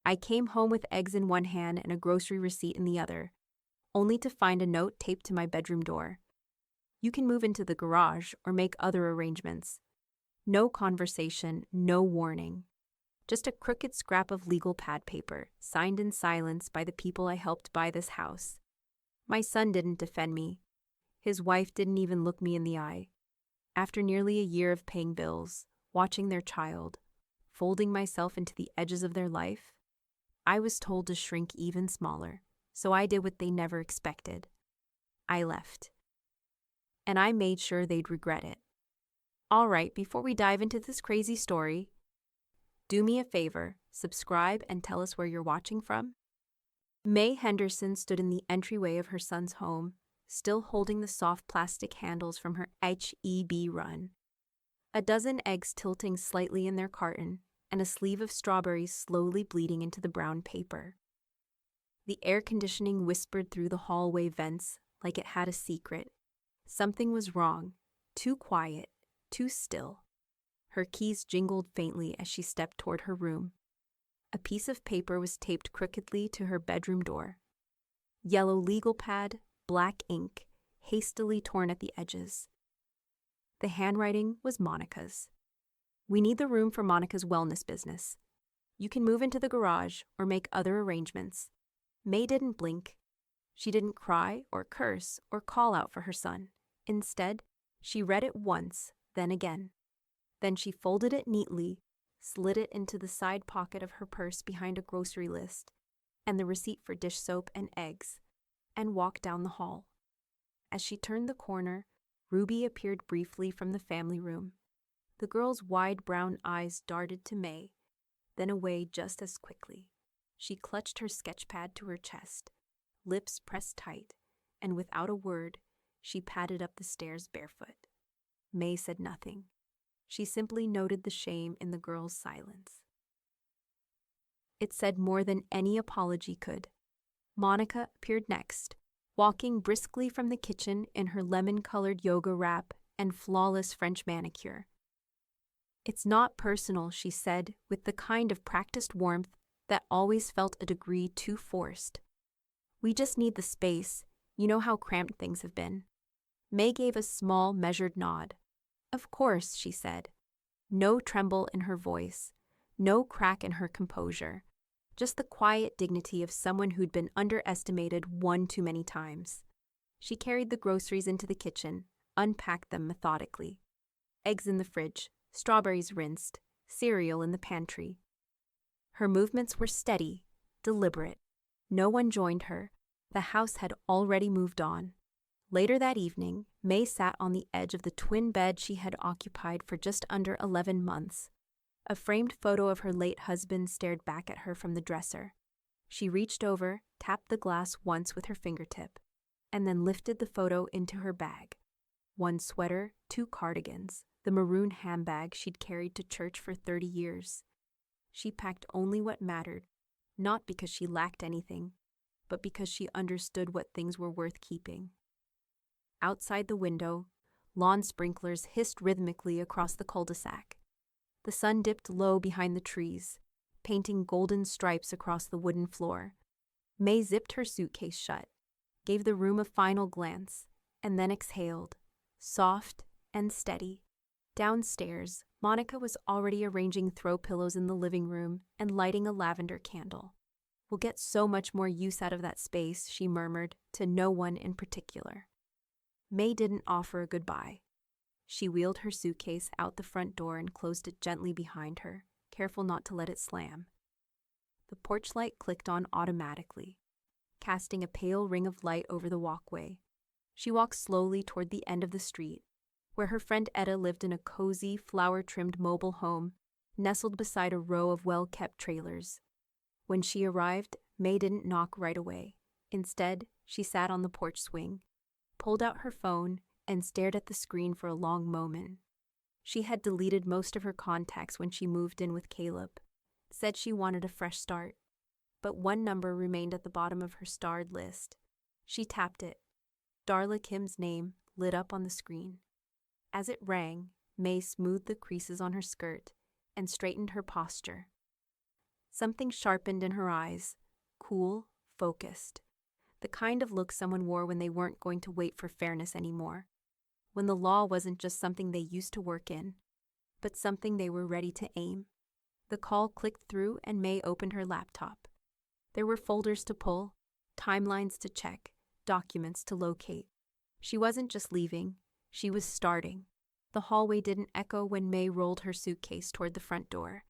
I came home with eggs in one hand and a grocery receipt in the other, only to find a note taped to my bedroom door. You can move into the garage or make other arrangements. No conversation, no warning. Just a crooked scrap of legal pad paper, signed in silence by the people I helped buy this house. My son didn't defend me. His wife didn't even look me in the eye. After nearly a year of paying bills, watching their child, folding myself into the edges of their life, I was told to shrink even smaller, so I did what they never expected. I left. And I made sure they'd regret it. All right, before we dive into this crazy story, do me a favor, subscribe and tell us where you're watching from. May Henderson stood in the entryway of her son's home, still holding the soft plastic handles from her H-E-B run. A dozen eggs tilting slightly in their carton, and a sleeve of strawberries slowly bleeding into the brown paper. The air conditioning whispered through the hallway vents like it had a secret. Something was wrong, too quiet, too still. Her keys jingled faintly as she stepped toward her room. A piece of paper was taped crookedly to her bedroom door. Yellow legal pad, black ink, hastily torn at the edges. The handwriting was Monica's. "We need the room for Monica's wellness business. You can move into the garage or make other arrangements." May didn't blink. She didn't cry or curse or call out for her son. Instead, she read it once, then again. Then she folded it neatly, slid it into the side pocket of her purse behind a grocery list and the receipt for dish soap and eggs, and walked down the hall. As she turned the corner, Ruby appeared briefly from the family room. The girl's wide brown eyes darted to May, then away just as quickly. She clutched her sketch pad to her chest, lips pressed tight, and without a word, she padded up the stairs barefoot. May said nothing. She simply noted the shame in the girl's silence. It said more than any apology could. Monica appeared next, walking briskly from the kitchen in her lemon-colored yoga wrap and flawless French manicure. "It's not personal," she said, with the kind of practiced warmth that always felt a degree too forced. "We just need the space. You know how cramped things have been." May gave a small, measured nod. "Of course," she said. No tremble in her voice, no crack in her composure, just the quiet dignity of someone who'd been underestimated one too many times. She carried the groceries into the kitchen, unpacked them methodically. Eggs in the fridge, strawberries rinsed, cereal in the pantry. Her movements were steady, deliberate. No one joined her. The house had already moved on. Later that evening, May sat on the edge of the twin bed she had occupied for just under 11 months. A framed photo of her late husband stared back at her from the dresser. She reached over, tapped the glass once with her fingertip, and then lifted the photo into her bag. One sweater, 2 cardigans, the maroon handbag she'd carried to church for 30 years. She packed only what mattered, not because she lacked anything, but because she understood what things were worth keeping. Outside the window, lawn sprinklers hissed rhythmically across the cul-de-sac. The sun dipped low behind the trees, painting golden stripes across the wooden floor. May zipped her suitcase shut, gave the room a final glance, and then exhaled, soft and steady. Downstairs, Monica was already arranging throw pillows in the living room and lighting a lavender candle. "We'll get so much more use out of that space," she murmured, to no one in particular. May didn't offer a goodbye. She wheeled her suitcase out the front door and closed it gently behind her, careful not to let it slam. The porch light clicked on automatically, casting a pale ring of light over the walkway. She walked slowly toward the end of the street, where her friend Etta lived in a cozy, flower-trimmed mobile home nestled beside a row of well-kept trailers. When she arrived, May didn't knock right away. Instead, she sat on the porch swing, pulled out her phone, and stared at the screen for a long moment. She had deleted most of her contacts when she moved in with Caleb, said she wanted a fresh start, but one number remained at the bottom of her starred list. She tapped it. Darla Kim's name lit up on the screen. As it rang, May smoothed the creases on her skirt and straightened her posture. Something sharpened in her eyes, cool, focused. The kind of look someone wore when they weren't going to wait for fairness anymore. When the law wasn't just something they used to work in, but something they were ready to aim. The call clicked through and May opened her laptop. There were folders to pull, timelines to check, documents to locate. She wasn't just leaving, she was starting. The hallway didn't echo when May rolled her suitcase toward the front door.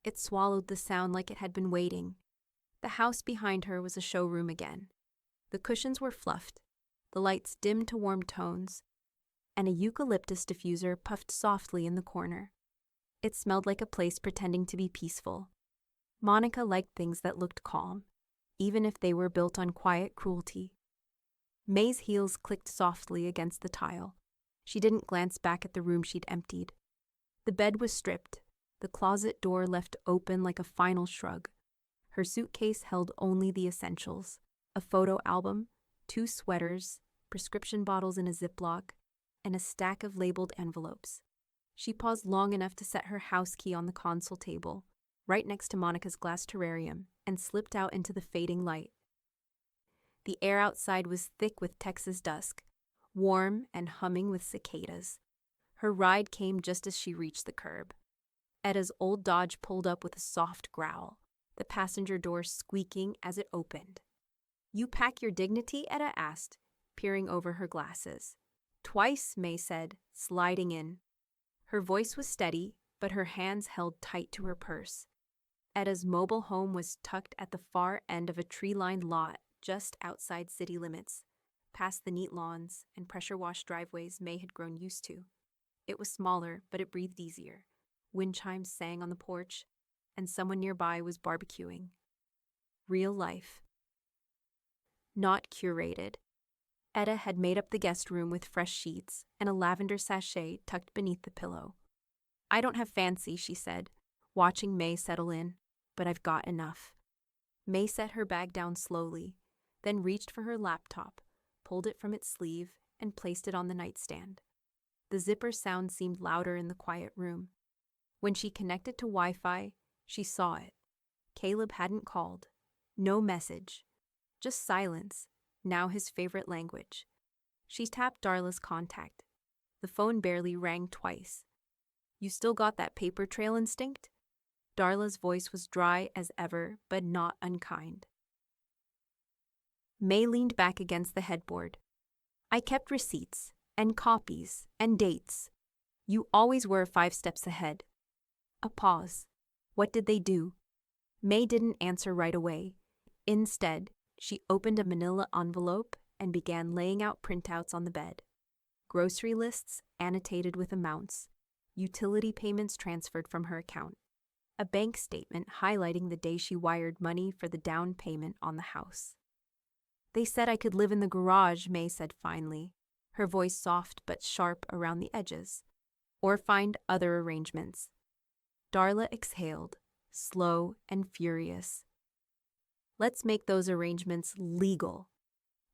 It swallowed the sound like it had been waiting. The house behind her was a showroom again. The cushions were fluffed, the lights dimmed to warm tones, and a eucalyptus diffuser puffed softly in the corner. It smelled like a place pretending to be peaceful. Monica liked things that looked calm, even if they were built on quiet cruelty. May's heels clicked softly against the tile. She didn't glance back at the room she'd emptied. The bed was stripped, the closet door left open like a final shrug. Her suitcase held only the essentials: a photo album, 2 sweaters, prescription bottles in a Ziploc, and a stack of labeled envelopes. She paused long enough to set her house key on the console table, right next to Monica's glass terrarium, and slipped out into the fading light. The air outside was thick with Texas dusk, warm and humming with cicadas. Her ride came just as she reached the curb. Etta's old Dodge pulled up with a soft growl, the passenger door squeaking as it opened. "You pack your dignity?" Etta asked, peering over her glasses. "Twice," May said, sliding in. Her voice was steady, but her hands held tight to her purse. Etta's mobile home was tucked at the far end of a tree-lined lot just outside city limits, past the neat lawns and pressure-washed driveways May had grown used to. It was smaller, but it breathed easier. Wind chimes sang on the porch, and someone nearby was barbecuing. Real life. Not curated. Etta had made up the guest room with fresh sheets and a lavender sachet tucked beneath the pillow. "I don't have fancy," she said, watching May settle in, "but I've got enough." May set her bag down slowly, then reached for her laptop, pulled it from its sleeve, and placed it on the nightstand. The zipper sound seemed louder in the quiet room. When she connected to Wi-Fi, she saw it. Caleb hadn't called. No message. Just silence, now his favorite language. She tapped Darla's contact. The phone barely rang twice. "You still got that paper trail instinct?" Darla's voice was dry as ever, but not unkind. May leaned back against the headboard. "I kept receipts, and copies, and dates. You always were 5 steps ahead." A pause. What did they do? May didn't answer right away. Instead, she opened a manila envelope and began laying out printouts on the bed. Grocery lists annotated with amounts, utility payments transferred from her account, a bank statement highlighting the day she wired money for the down payment on the house. "They said I could live in the garage," May said finally, her voice soft but sharp around the edges, "or find other arrangements." Darla exhaled, slow and furious. "Let's make those arrangements legal."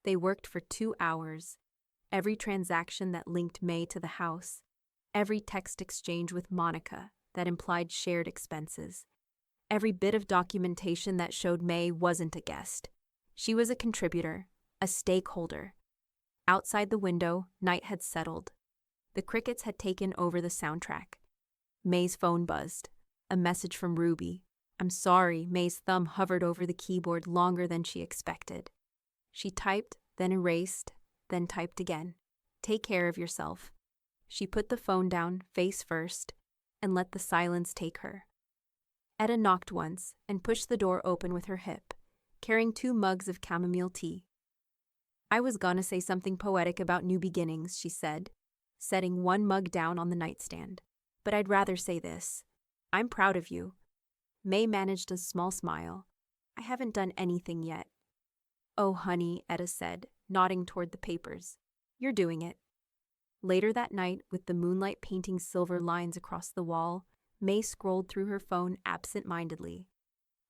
They worked for 2 hours. Every transaction that linked May to the house, every text exchange with Monica that implied shared expenses, every bit of documentation that showed May wasn't a guest. She was a contributor, a stakeholder. Outside the window, night had settled. The crickets had taken over the soundtrack. May's phone buzzed. A message from Ruby. "I'm sorry." May's thumb hovered over the keyboard longer than she expected. She typed, then erased, then typed again. "Take care of yourself." She put the phone down, face first, and let the silence take her. Etta knocked once and pushed the door open with her hip, carrying 2 mugs of chamomile tea. "I was gonna say something poetic about new beginnings," she said, setting 1 mug down on the nightstand. "But I'd rather say this. I'm proud of you." May managed a small smile. "I haven't done anything yet." "Oh, honey," Etta said, nodding toward the papers. "You're doing it." Later that night, with the moonlight painting silver lines across the wall, May scrolled through her phone absent-mindedly.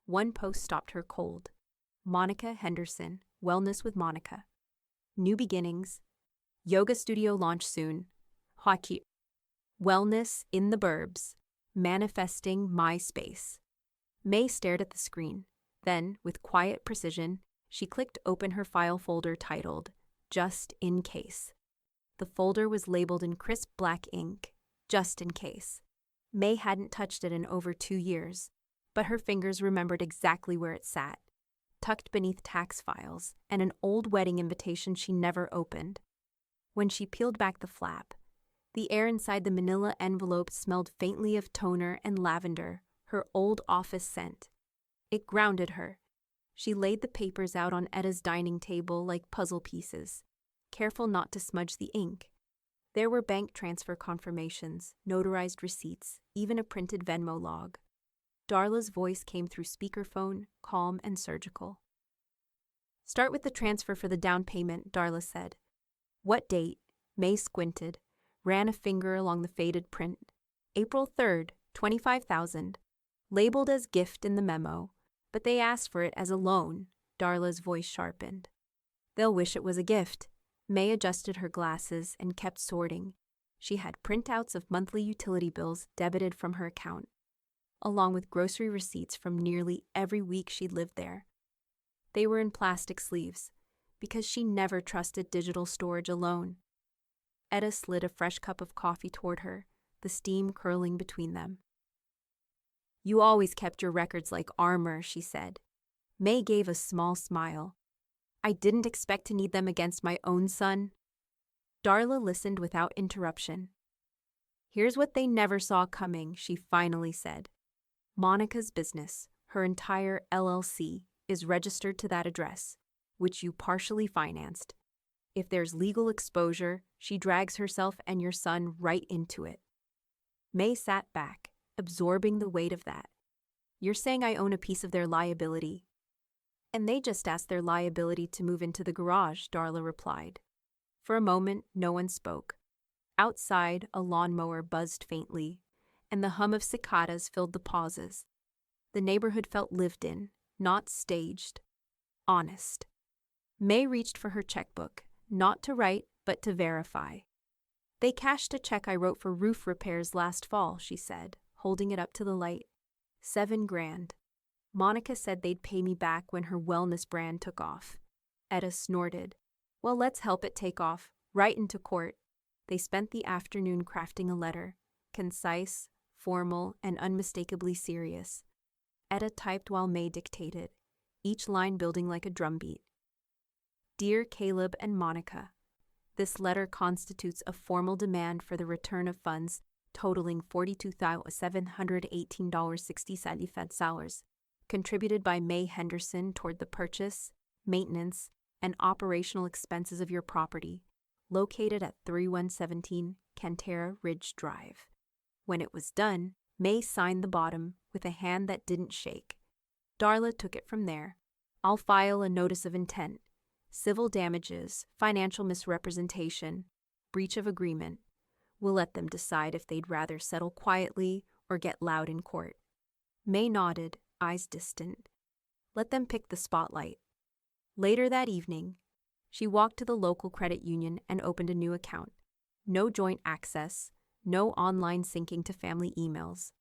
One post stopped her cold. Monica Henderson, Wellness with Monica. New beginnings. Yoga studio launch soon. Hockey. Wellness in the burbs. Manifesting my space. May stared at the screen. Then, with quiet precision, she clicked open her file folder titled, Just in Case. The folder was labeled in crisp black ink, Just in Case. May hadn't touched it in over 2 years, but her fingers remembered exactly where it sat, tucked beneath tax files and an old wedding invitation she never opened. When she peeled back the flap, the air inside the manila envelope smelled faintly of toner and lavender, her old office scent. It grounded her. She laid the papers out on Etta's dining table like puzzle pieces, careful not to smudge the ink. There were bank transfer confirmations, notarized receipts, even a printed Venmo log. Darla's voice came through speakerphone, calm and surgical. "Start with the transfer for the down payment," Darla said. "What date?" May squinted, ran a finger along the faded print. "April 3rd, 25,000. Labeled as gift in the memo, but they asked for it as a loan." Darla's voice sharpened. "They'll wish it was a gift." May adjusted her glasses and kept sorting. She had printouts of monthly utility bills debited from her account, along with grocery receipts from nearly every week she'd lived there. They were in plastic sleeves, because she never trusted digital storage alone. Etta slid a fresh cup of coffee toward her, the steam curling between them. "You always kept your records like armor," she said. May gave a small smile. "I didn't expect to need them against my own son." Darla listened without interruption. "Here's what they never saw coming," she finally said. "Monica's business, her entire LLC, is registered to that address, which you partially financed. If there's legal exposure, she drags herself and your son right into it." May sat back, absorbing the weight of that. "You're saying I own a piece of their liability?" "And they just asked their liability to move into the garage," Darla replied. For a moment, no one spoke. Outside, a lawnmower buzzed faintly, and the hum of cicadas filled the pauses. The neighborhood felt lived in, not staged. Honest. May reached for her checkbook, not to write, but to verify. "They cashed a check I wrote for roof repairs last fall," she said, holding it up to the light. $7,000. Monica said they'd pay me back when her wellness brand took off." Etta snorted. "Well, let's help it take off. Right into court." They spent the afternoon crafting a letter, concise, formal, and unmistakably serious. Etta typed while May dictated, each line building like a drumbeat. "Dear Caleb and Monica, this letter constitutes a formal demand for the return of funds totaling $42,718.60 contributed by May Henderson toward the purchase, maintenance, and operational expenses of your property, located at 3117 Cantera Ridge Drive." When it was done, May signed the bottom with a hand that didn't shake. Darla took it from there. "I'll file a notice of intent. Civil damages, financial misrepresentation, breach of agreement. We'll let them decide if they'd rather settle quietly or get loud in court." May nodded, eyes distant. Let them pick the spotlight. Later that evening, she walked to the local credit union and opened a new account. No joint access, no online syncing to family emails.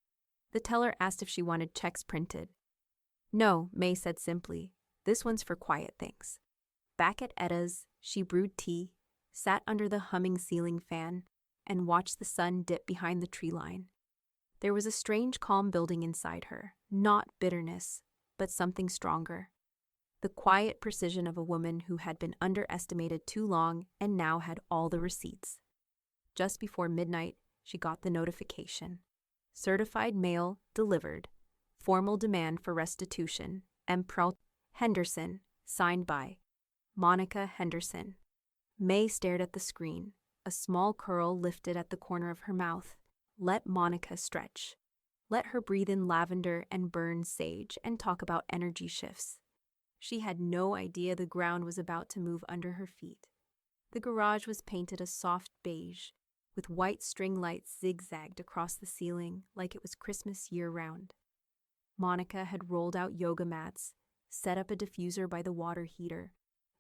The teller asked if she wanted checks printed. "No," May said simply. "This one's for quiet things." Back at Etta's, she brewed tea, sat under the humming ceiling fan, and watched the sun dip behind the tree line. There was a strange calm building inside her, not bitterness, but something stronger. The quiet precision of a woman who had been underestimated too long and now had all the receipts. Just before midnight, she got the notification. Certified mail delivered. Formal demand for restitution. Emperor Henderson, signed by Monica Henderson. May stared at the screen, a small curl lifted at the corner of her mouth. Let Monica stretch. Let her breathe in lavender and burn sage and talk about energy shifts. She had no idea the ground was about to move under her feet. The garage was painted a soft beige, with white string lights zigzagged across the ceiling like it was Christmas year-round. Monica had rolled out yoga mats, set up a diffuser by the water heater,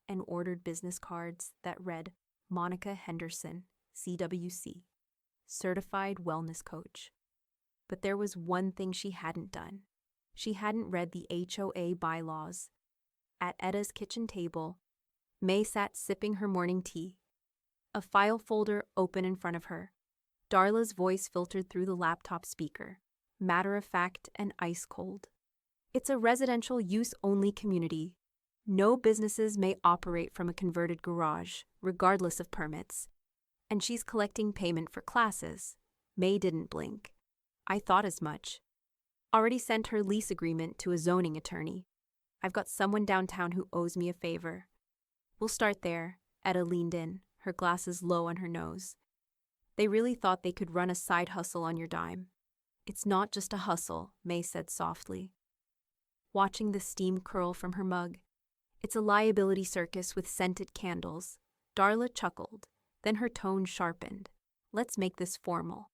and ordered business cards that read Monica Henderson, CWC, Certified Wellness Coach. But there was one thing she hadn't done. She hadn't read the HOA bylaws. At Etta's kitchen table, May sat sipping her morning tea, a file folder open in front of her. Darla's voice filtered through the laptop speaker, matter-of-fact and ice-cold. It's a residential use-only community. No businesses may operate from a converted garage, regardless of permits. And she's collecting payment for classes. May didn't blink. I thought as much. Already sent her lease agreement to a zoning attorney. I've got someone downtown who owes me a favor. We'll start there. Etta leaned in, her glasses low on her nose. They really thought they could run a side hustle on your dime. It's not just a hustle, May said softly, watching the steam curl from her mug. It's a liability circus with scented candles. Darla chuckled, then her tone sharpened. Let's make this formal.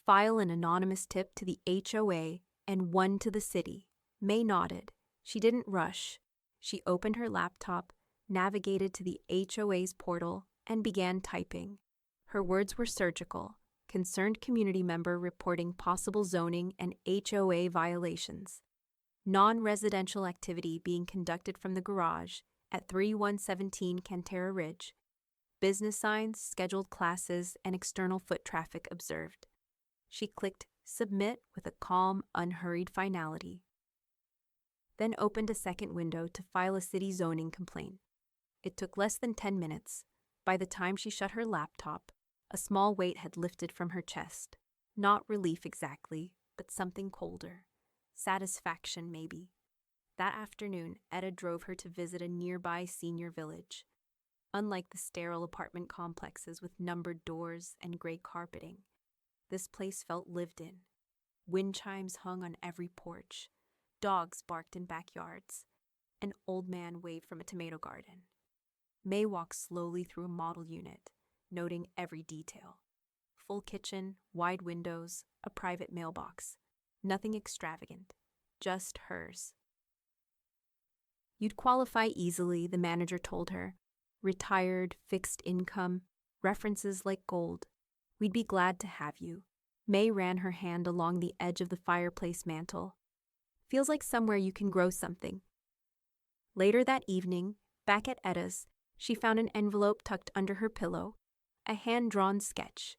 File an anonymous tip to the HOA and one to the city. May nodded. She didn't rush. She opened her laptop, navigated to the HOA's portal, and began typing. Her words were surgical. Concerned community member reporting possible zoning and HOA violations. Non-residential activity being conducted from the garage at 3117 Cantera Ridge. Business signs, scheduled classes, and external foot traffic observed. She clicked Submit with a calm, unhurried finality. Then opened a second window to file a city zoning complaint. It took less than 10 minutes. By the time she shut her laptop, a small weight had lifted from her chest. Not relief exactly, but something colder. Satisfaction, maybe. That afternoon, Etta drove her to visit a nearby senior village. Unlike the sterile apartment complexes with numbered doors and gray carpeting, this place felt lived in. Wind chimes hung on every porch. Dogs barked in backyards. An old man waved from a tomato garden. May walked slowly through a model unit, noting every detail. Full kitchen, wide windows, a private mailbox. Nothing extravagant, just hers. You'd qualify easily, the manager told her. Retired, fixed income, references like gold. We'd be glad to have you. May ran her hand along the edge of the fireplace mantel. Feels like somewhere you can grow something. Later that evening, back at Etta's, she found an envelope tucked under her pillow, a hand-drawn sketch.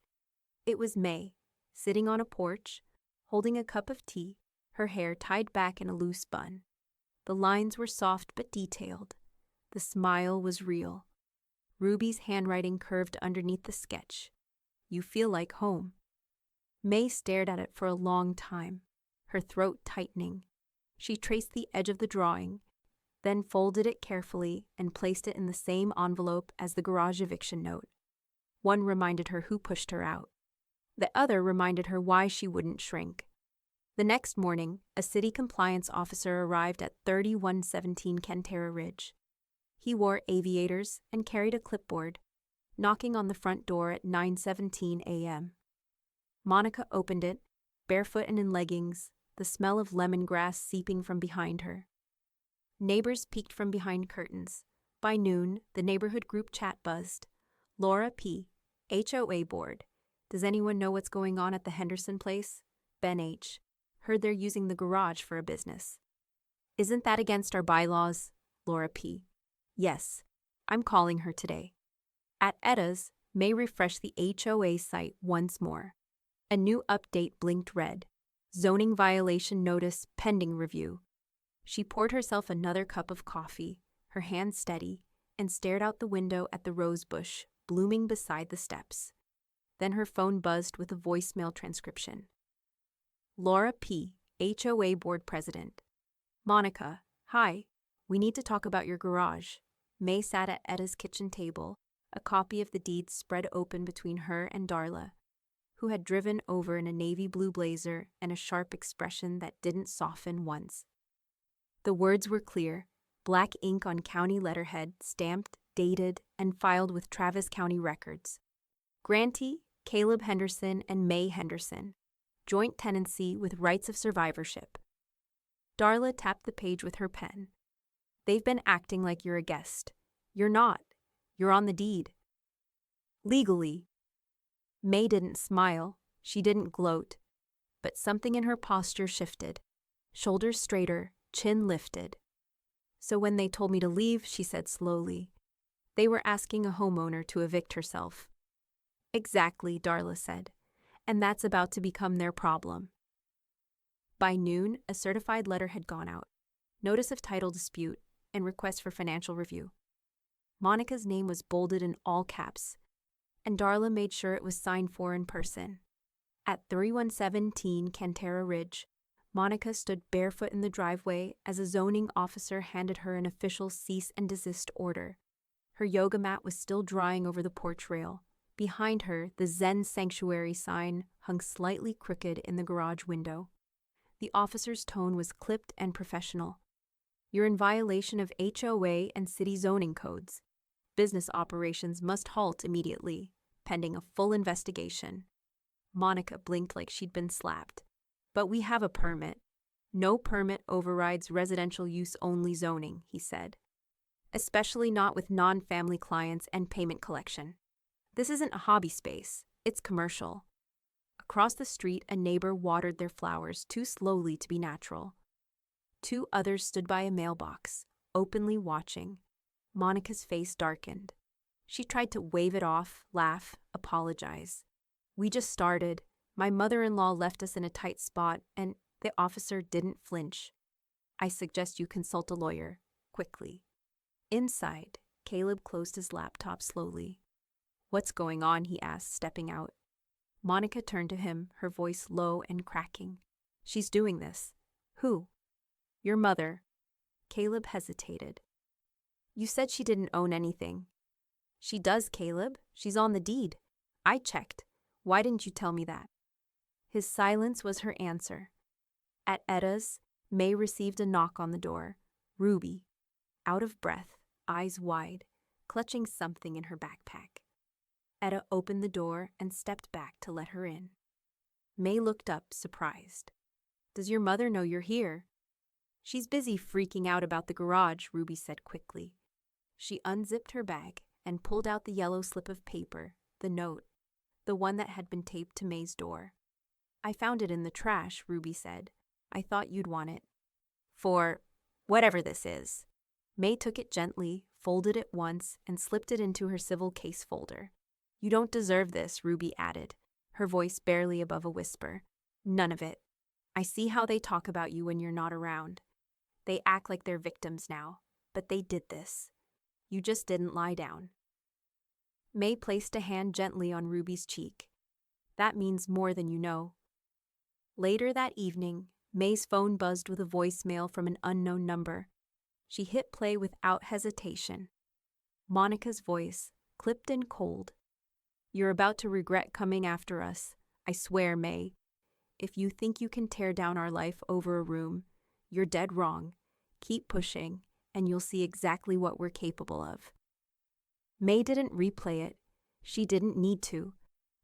It was May, sitting on a porch, holding a cup of tea, her hair tied back in a loose bun. The lines were soft but detailed. The smile was real. Ruby's handwriting curved underneath the sketch. You feel like home. May stared at it for a long time, her throat tightening. She traced the edge of the drawing, then folded it carefully and placed it in the same envelope as the garage eviction note. One reminded her who pushed her out. The other reminded her why she wouldn't shrink. The next morning, a city compliance officer arrived at 3117 Cantera Ridge. He wore aviators and carried a clipboard, knocking on the front door at 9:17 a.m. Monica opened it, barefoot and in leggings, the smell of lemongrass seeping from behind her. Neighbors peeked from behind curtains. By noon, the neighborhood group chat buzzed. Laura P., HOA board. Does anyone know what's going on at the Henderson place? Ben H. Heard they're using the garage for a business. Isn't that against our bylaws? Laura P. Yes. I'm calling her today. At Etta's, May refreshed the HOA site once more. A new update blinked red. Zoning violation notice pending review. She poured herself another cup of coffee, her hand steady, and stared out the window at the rose bush blooming beside the steps. Then her phone buzzed with a voicemail transcription. Laura P., HOA board president. Monica, hi. We need to talk about your garage. May sat at Etta's kitchen table, a copy of the deed spread open between her and Darla, who had driven over in a navy blue blazer and a sharp expression that didn't soften once. The words were clear, black ink on county letterhead, stamped, dated, and filed with Travis County records. Grantee, Caleb Henderson and May Henderson. Joint tenancy with rights of survivorship. Darla tapped the page with her pen. They've been acting like you're a guest. You're not. You're on the deed. Legally. May didn't smile. She didn't gloat. But something in her posture shifted. shoulders straighter, chin lifted. So when they told me to leave, she said slowly, they were asking a homeowner to evict herself. Exactly, Darla said. And that's about to become their problem. By noon, a certified letter had gone out. Notice of title dispute and request for financial review. Monica's name was bolded in all caps, and Darla made sure it was signed for in person. At 3117 Cantera Ridge, Monica stood barefoot in the driveway as a zoning officer handed her an official cease and desist order. Her yoga mat was still drying over the porch rail. Behind her, the Zen Sanctuary sign hung slightly crooked in the garage window. The officer's tone was clipped and professional. You're in violation of HOA and city zoning codes. Business operations must halt immediately, pending a full investigation. Monica blinked like she'd been slapped. But we have a permit. No permit overrides residential use only zoning, he said. Especially not with non-family clients and payment collection. This isn't a hobby space, it's commercial. Across the street, a neighbor watered their flowers too slowly to be natural. Two others stood by a mailbox, openly watching. Monica's face darkened. She tried to wave it off, laugh, apologize. We just started. My mother-in-law left us in a tight spot, and the officer didn't flinch. I suggest you consult a lawyer, quickly. Inside, Caleb closed his laptop slowly. What's going on? He asked, stepping out. Monica turned to him, her voice low and cracking. She's doing this. Who? Your mother. Caleb hesitated. You said she didn't own anything. She does, Caleb. She's on the deed. I checked. Why didn't you tell me that? His silence was her answer. At Etta's, May received a knock on the door. Ruby, out of breath, eyes wide, clutching something in her backpack. Etta opened the door and stepped back to let her in. May looked up, surprised. Does your mother know you're here? She's busy freaking out about the garage, Ruby said quickly. She unzipped her bag and pulled out the yellow slip of paper, the note, the one that had been taped to May's door. I found it in the trash, Ruby said. I thought you'd want it. For whatever this is. May took it gently, folded it once, and slipped it into her civil case folder. You don't deserve this, Ruby added, her voice barely above a whisper. None of it. I see how they talk about you when you're not around. They act like they're victims now, but they did this. You just didn't lie down. May placed a hand gently on Ruby's cheek. That means more than you know. Later that evening, May's phone buzzed with a voicemail from an unknown number. She hit play without hesitation. Monica's voice, clipped and cold. You're about to regret coming after us. I swear, May. If you think you can tear down our life over a room, you're dead wrong. Keep pushing, and you'll see exactly what we're capable of. May didn't replay it. She didn't need to.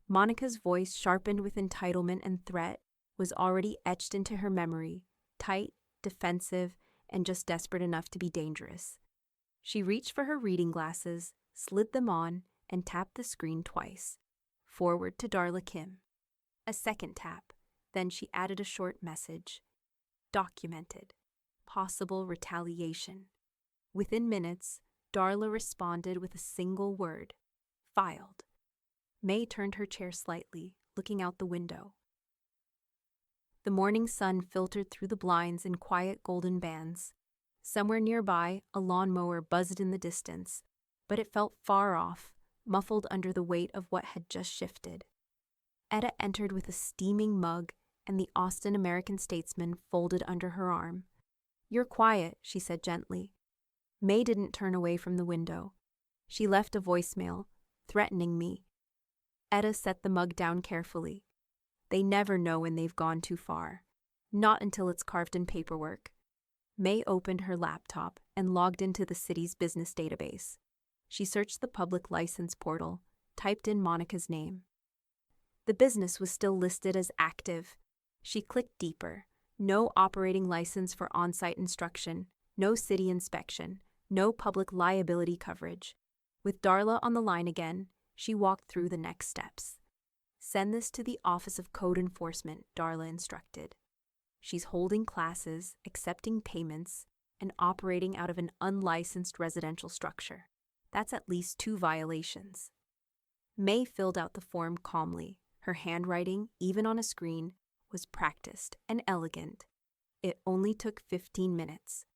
Monica's voice, sharpened with entitlement and threat, was already etched into her memory, tight, defensive, and just desperate enough to be dangerous. She reached for her reading glasses, slid them on, and tapped the screen twice. Forward to Darla Kim. A second tap. Then she added a short message. Documented. Possible retaliation. Within minutes, Darla responded with a single word. Filed. May turned her chair slightly, looking out the window. The morning sun filtered through the blinds in quiet golden bands. Somewhere nearby, a lawnmower buzzed in the distance, but it felt far off, muffled under the weight of what had just shifted. Etta entered with a steaming mug and the Austin American-Statesman folded under her arm. You're quiet, she said gently. May didn't turn away from the window. She left a voicemail, threatening me. Etta set the mug down carefully. They never know when they've gone too far. Not until it's carved in paperwork. May opened her laptop and logged into the city's business database. She searched the public license portal, typed in Monica's name. The business was still listed as active. She clicked deeper. No operating license for on-site instruction, no city inspection, no public liability coverage. With Darla on the line again, she walked through the next steps. Send this to the Office of Code Enforcement, Darla instructed. She's holding classes, accepting payments, and operating out of an unlicensed residential structure. That's at least 2 violations. May filled out the form calmly. Her handwriting, even on a screen, was practiced and elegant. It only took 15 minutes.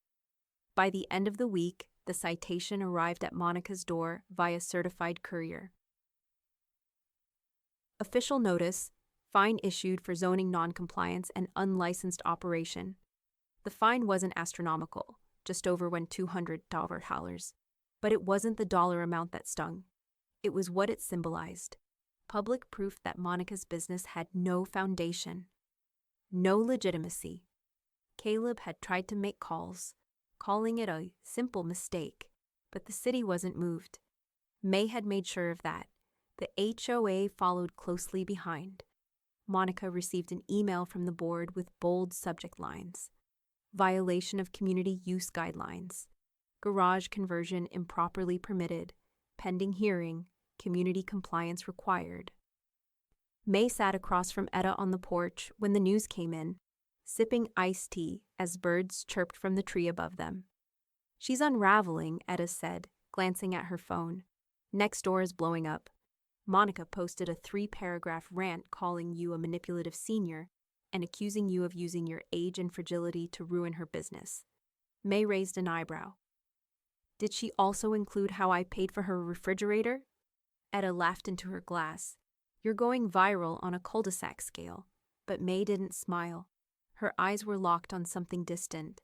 By the end of the week, the citation arrived at Monica's door via certified courier. Official notice: fine issued for zoning noncompliance and unlicensed operation. The fine wasn't astronomical, just over $200, but it wasn't the dollar amount that stung. It was what it symbolized: public proof that Monica's business had no foundation, no legitimacy. Caleb had tried to make calls, calling it a simple mistake, but the city wasn't moved. May had made sure of that. The HOA followed closely behind. Monica received an email from the board with bold subject lines: violation of community use guidelines, garage conversion improperly permitted, pending hearing, community compliance required. May sat across from Etta on the porch when the news came in, sipping iced tea as birds chirped from the tree above them. She's unraveling, Etta said, glancing at her phone. Next door is blowing up. Monica posted a 3-paragraph rant calling you a manipulative senior and accusing you of using your age and fragility to ruin her business. May raised an eyebrow. Did she also include how I paid for her refrigerator? Etta laughed into her glass. You're going viral on a cul-de-sac scale. But May didn't smile. Her eyes were locked on something distant.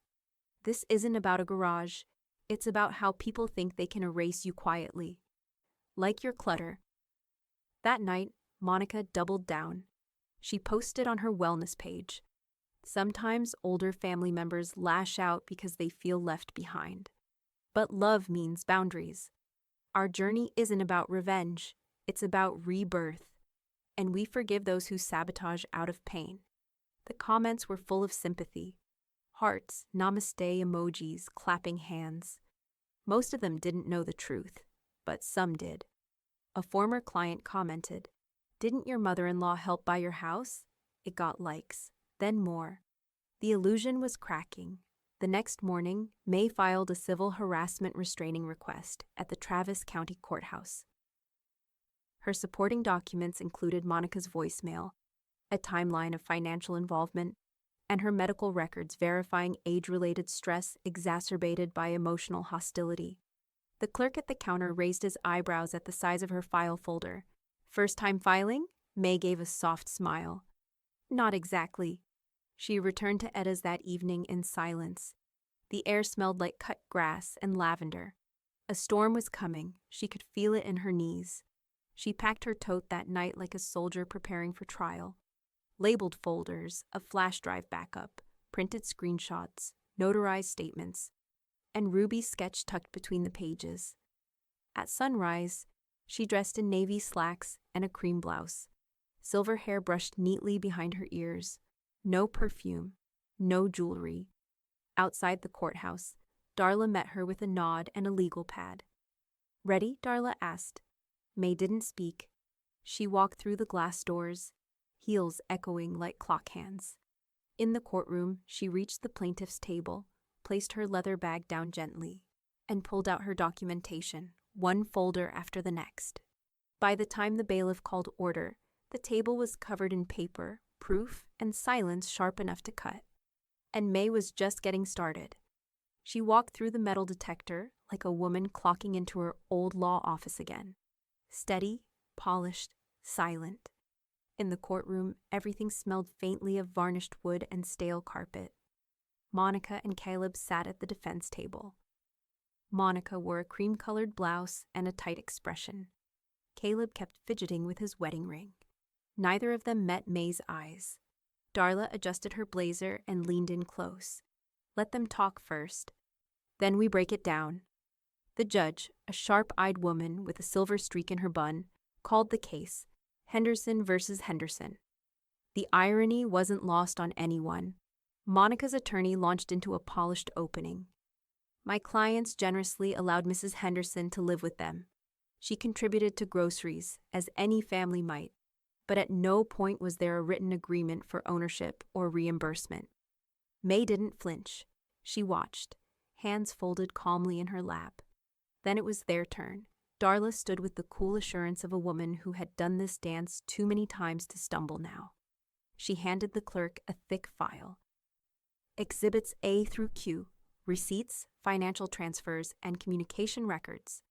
This isn't about a garage. It's about how people think they can erase you quietly. Like your clutter. That night, Monica doubled down. She posted on her wellness page. Sometimes older family members lash out because they feel left behind. But love means boundaries. Our journey isn't about revenge. It's about rebirth. And we forgive those who sabotage out of pain. The comments were full of sympathy. Hearts, namaste emojis, clapping hands. Most of them didn't know the truth, but some did. A former client commented, "Didn't your mother-in-law help buy your house?" It got likes, then more. The illusion was cracking. The next morning, May filed a civil harassment restraining request at the Travis County Courthouse. Her supporting documents included Monica's voicemail, a timeline of financial involvement, and her medical records verifying age-related stress exacerbated by emotional hostility. The clerk at the counter raised his eyebrows at the size of her file folder. First time filing? May gave a soft smile. Not exactly. She returned to Etta's that evening in silence. The air smelled like cut grass and lavender. A storm was coming. She could feel it in her knees. She packed her tote that night like a soldier preparing for trial. Labeled folders, a flash drive backup, printed screenshots, notarized statements, and Ruby's sketch tucked between the pages. At sunrise, she dressed in navy slacks and a cream blouse. Silver hair brushed neatly behind her ears. No perfume, no jewelry. Outside the courthouse, Darla met her with a nod and a legal pad. "Ready?" Darla asked. May didn't speak. She walked through the glass doors, heels echoing like clock hands. In the courtroom, she reached the plaintiff's table, placed her leather bag down gently, and pulled out her documentation, one folder after the next. By the time the bailiff called order, the table was covered in paper, proof, and silence sharp enough to cut. And May was just getting started. She walked through the metal detector like a woman clocking into her old law office again. Steady, polished, silent. In the courtroom, everything smelled faintly of varnished wood and stale carpet. Monica and Caleb sat at the defense table. Monica wore a cream-colored blouse and a tight expression. Caleb kept fidgeting with his wedding ring. Neither of them met May's eyes. Darla adjusted her blazer and leaned in close. Let them talk first. Then we break it down. The judge, a sharp-eyed woman with a silver streak in her bun, called the case, Henderson versus Henderson. The irony wasn't lost on anyone. Monica's attorney launched into a polished opening. My clients generously allowed Mrs. Henderson to live with them. She contributed to groceries, as any family might, but at no point was there a written agreement for ownership or reimbursement. May didn't flinch. She watched, hands folded calmly in her lap. Then it was their turn. Darla stood with the cool assurance of a woman who had done this dance too many times to stumble now. She handed the clerk a thick file. Exhibits A through Q, receipts, financial transfers, and communication records.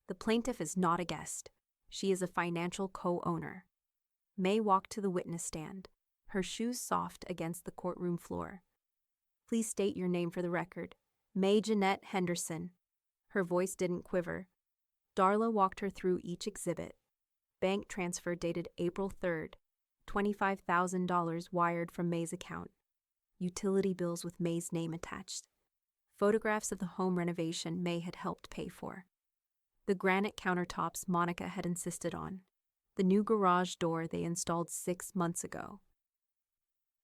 The plaintiff is not a guest. She is a financial co-owner. May walked to the witness stand, her shoes soft against the courtroom floor. Please state your name for the record. May Jeanette Henderson. Her voice didn't quiver. Darla walked her through each exhibit. Bank transfer dated April 3rd, $25,000 wired from May's account. Utility bills with May's name attached. Photographs of the home renovation May had helped pay for. The granite countertops Monica had insisted on. The new garage door they installed 6 months ago.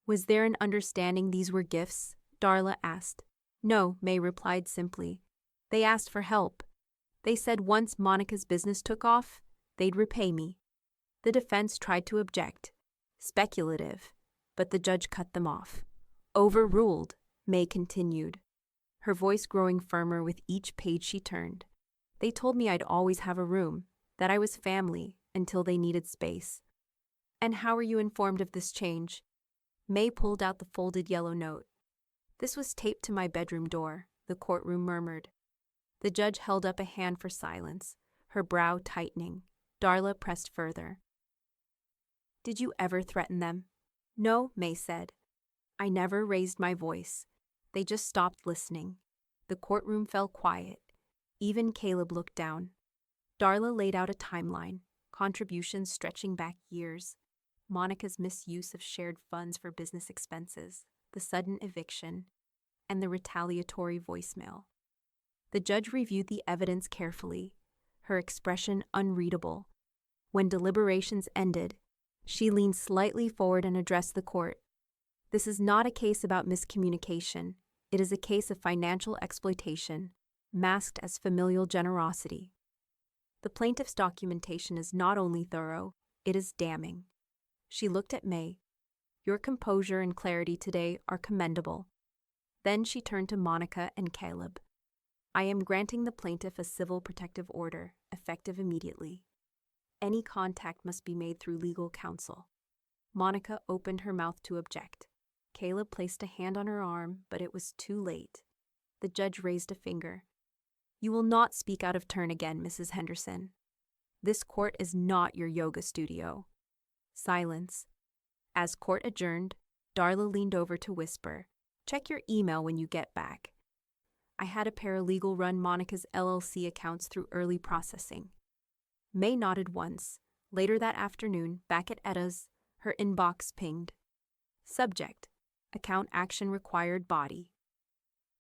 Was there an understanding these were gifts? Darla asked. No, May replied simply. They asked for help. They said once Monica's business took off, they'd repay me. The defense tried to object. Speculative, but the judge cut them off. Overruled, May continued, her voice growing firmer with each page she turned. They told me I'd always have a room, that I was family until they needed space. And how were you informed of this change? May pulled out the folded yellow note. This was taped to my bedroom door, the courtroom murmured. The judge held up a hand for silence, her brow tightening. Darla pressed further. Did you ever threaten them? No, May said. I never raised my voice. They just stopped listening. The courtroom fell quiet. Even Caleb looked down. Darla laid out a timeline, contributions stretching back years, Monica's misuse of shared funds for business expenses, the sudden eviction, and the retaliatory voicemail. The judge reviewed the evidence carefully, her expression unreadable. When deliberations ended, she leaned slightly forward and addressed the court. This is not a case about miscommunication. It is a case of financial exploitation, masked as familial generosity. The plaintiff's documentation is not only thorough, it is damning. She looked at May. Your composure and clarity today are commendable. Then she turned to Monica and Caleb. I am granting the plaintiff a civil protective order, effective immediately. Any contact must be made through legal counsel. Monica opened her mouth to object. Caleb placed a hand on her arm, but it was too late. The judge raised a finger. You will not speak out of turn again, Mrs. Henderson. This court is not your yoga studio. Silence. As court adjourned, Darla leaned over to whisper, check your email when you get back. I had a paralegal run Monica's LLC accounts through early processing. May nodded once. Later that afternoon, back at Etta's, her inbox pinged. Subject: Account action required body.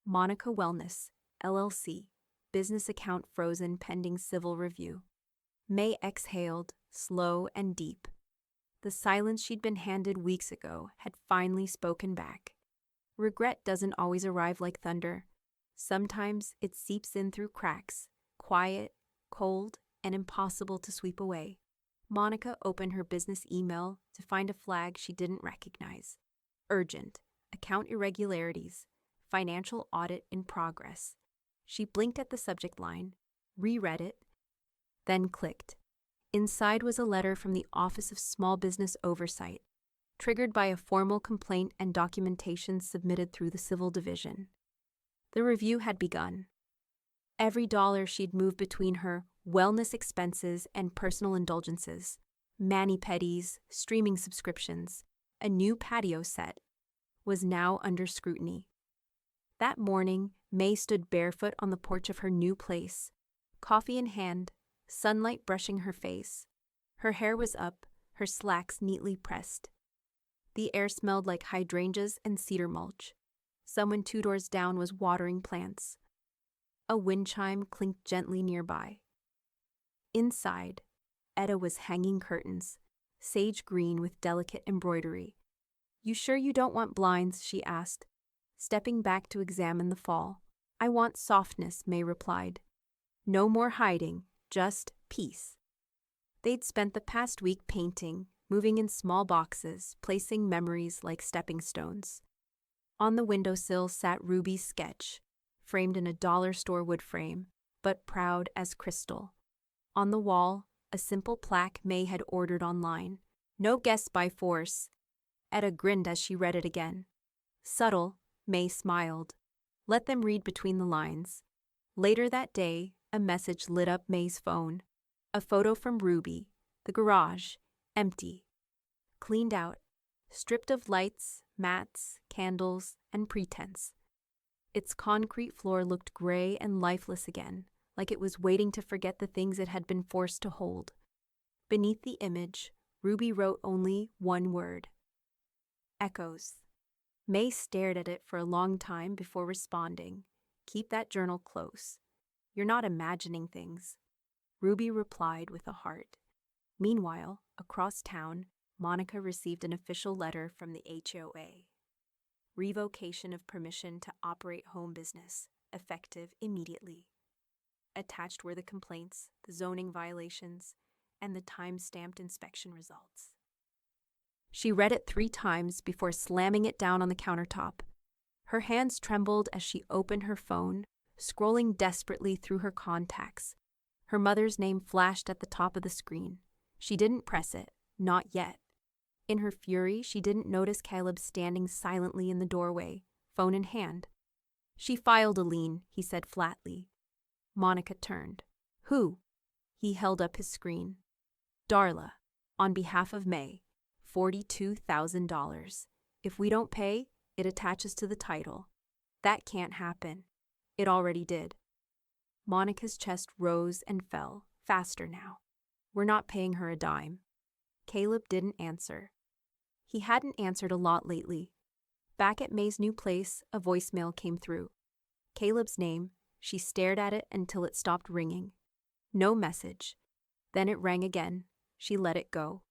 Monica Wellness, LLC. Business account frozen pending civil review. May exhaled, slow and deep. The silence she'd been handed weeks ago had finally spoken back. Regret doesn't always arrive like thunder. Sometimes it seeps in through cracks, quiet, cold, and impossible to sweep away. Monica opened her business email to find a flag she didn't recognize. Urgent. Account irregularities. Financial audit in progress. She blinked at the subject line, reread it, then clicked. Inside was a letter from the Office of Small Business Oversight, triggered by a formal complaint and documentation submitted through the Civil Division. The review had begun. Every dollar she'd moved between her wellness expenses and personal indulgences, mani-pedis, streaming subscriptions, a new patio set, was now under scrutiny. That morning, May stood barefoot on the porch of her new place, coffee in hand, sunlight brushing her face. Her hair was up, her slacks neatly pressed. The air smelled like hydrangeas and cedar mulch. Someone 2 doors down was watering plants. A wind chime clinked gently nearby. Inside, Etta was hanging curtains, sage green with delicate embroidery. You sure you don't want blinds? She asked, stepping back to examine the fall. I want softness, May replied. No more hiding, just peace. They'd spent the past week painting, moving in small boxes, placing memories like stepping stones. On the windowsill sat Ruby's sketch, framed in a dollar store wood frame, but proud as crystal. On the wall, a simple plaque May had ordered online. No guests by force. Etta grinned as she read it again. Subtle, May smiled. Let them read between the lines. Later that day, a message lit up May's phone. A photo from Ruby, the garage, empty. Cleaned out, stripped of lights, mats, candles, and pretense. Its concrete floor looked gray and lifeless again, like it was waiting to forget the things it had been forced to hold. Beneath the image, Ruby wrote only one word. Echoes. May stared at it for a long time before responding. Keep that journal close. You're not imagining things. Ruby replied with a heart. Meanwhile, across town, Monica received an official letter from the HOA. Revocation of permission to operate home business, effective immediately. Attached were the complaints, the zoning violations, and the time-stamped inspection results. She read it 3 times before slamming it down on the countertop. Her hands trembled as she opened her phone, scrolling desperately through her contacts. Her mother's name flashed at the top of the screen. She didn't press it, not yet. In her fury, she didn't notice Caleb standing silently in the doorway, phone in hand. She filed a lien, he said flatly. Monica turned. Who? He held up his screen. Darla, on behalf of May, $42,000. If we don't pay, it attaches to the title. That can't happen. It already did. Monica's chest rose and fell, faster now. We're not paying her a dime. Caleb didn't answer. He hadn't answered a lot lately. Back at May's new place, a voicemail came through. Caleb's name. She stared at it until it stopped ringing. No message. Then it rang again. She let it go.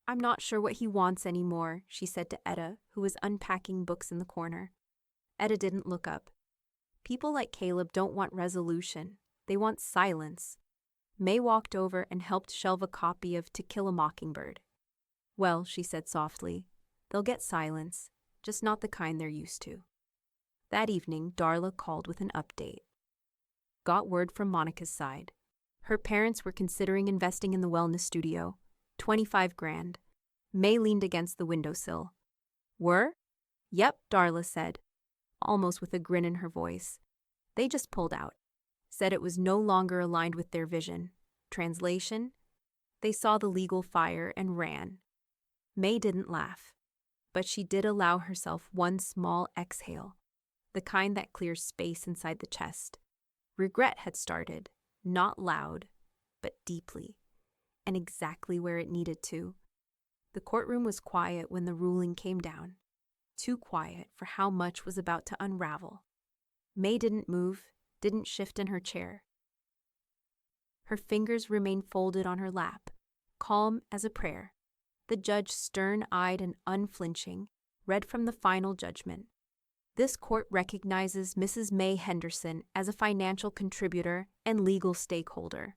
I'm not sure what he wants anymore, she said to Etta, who was unpacking books in the corner. Etta didn't look up. People like Caleb don't want resolution. They want silence. May walked over and helped shelve a copy of To Kill a Mockingbird. Well, she said softly, they'll get silence, just not the kind they're used to. That evening, Darla called with an update. Got word from Monica's side. Her parents were considering investing in the wellness studio. 25 grand. May leaned against the windowsill. Were? Yep, Darla said, almost with a grin in her voice. They just pulled out. Said it was no longer aligned with their vision. Translation? They saw the legal fire and ran. May didn't laugh, but she did allow herself one small exhale, the kind that clears space inside the chest. Regret had started, not loud, but deeply, and exactly where it needed to. The courtroom was quiet when the ruling came down, too quiet for how much was about to unravel. May didn't move, didn't shift in her chair. Her fingers remained folded on her lap, calm as a prayer. The judge, stern-eyed and unflinching, read from the final judgment. This court recognizes Mrs. May Henderson as a financial contributor and legal stakeholder.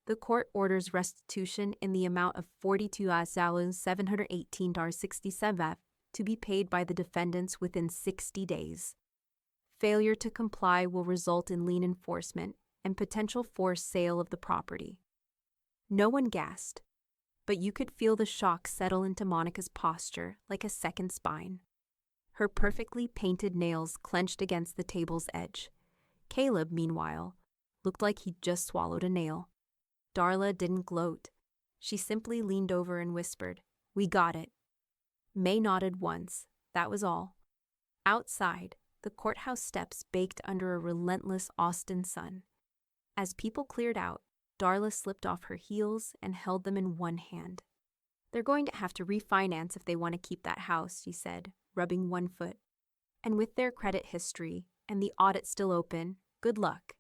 The court orders restitution in the amount of $42,718.67 to be paid by the defendants within 60 days. Failure to comply will result in lien enforcement and potential forced sale of the property. No one gasped, but you could feel the shock settle into Monica's posture like a second spine. Her perfectly painted nails clenched against the table's edge. Caleb, meanwhile, looked like he'd just swallowed a nail. Darla didn't gloat. She simply leaned over and whispered, "We got it." May nodded once. That was all. Outside, the courthouse steps baked under a relentless Austin sun. As people cleared out, Darla slipped off her heels and held them in one hand. They're going to have to refinance if they want to keep that house, she said, rubbing one foot. And with their credit history and the audit still open, good luck.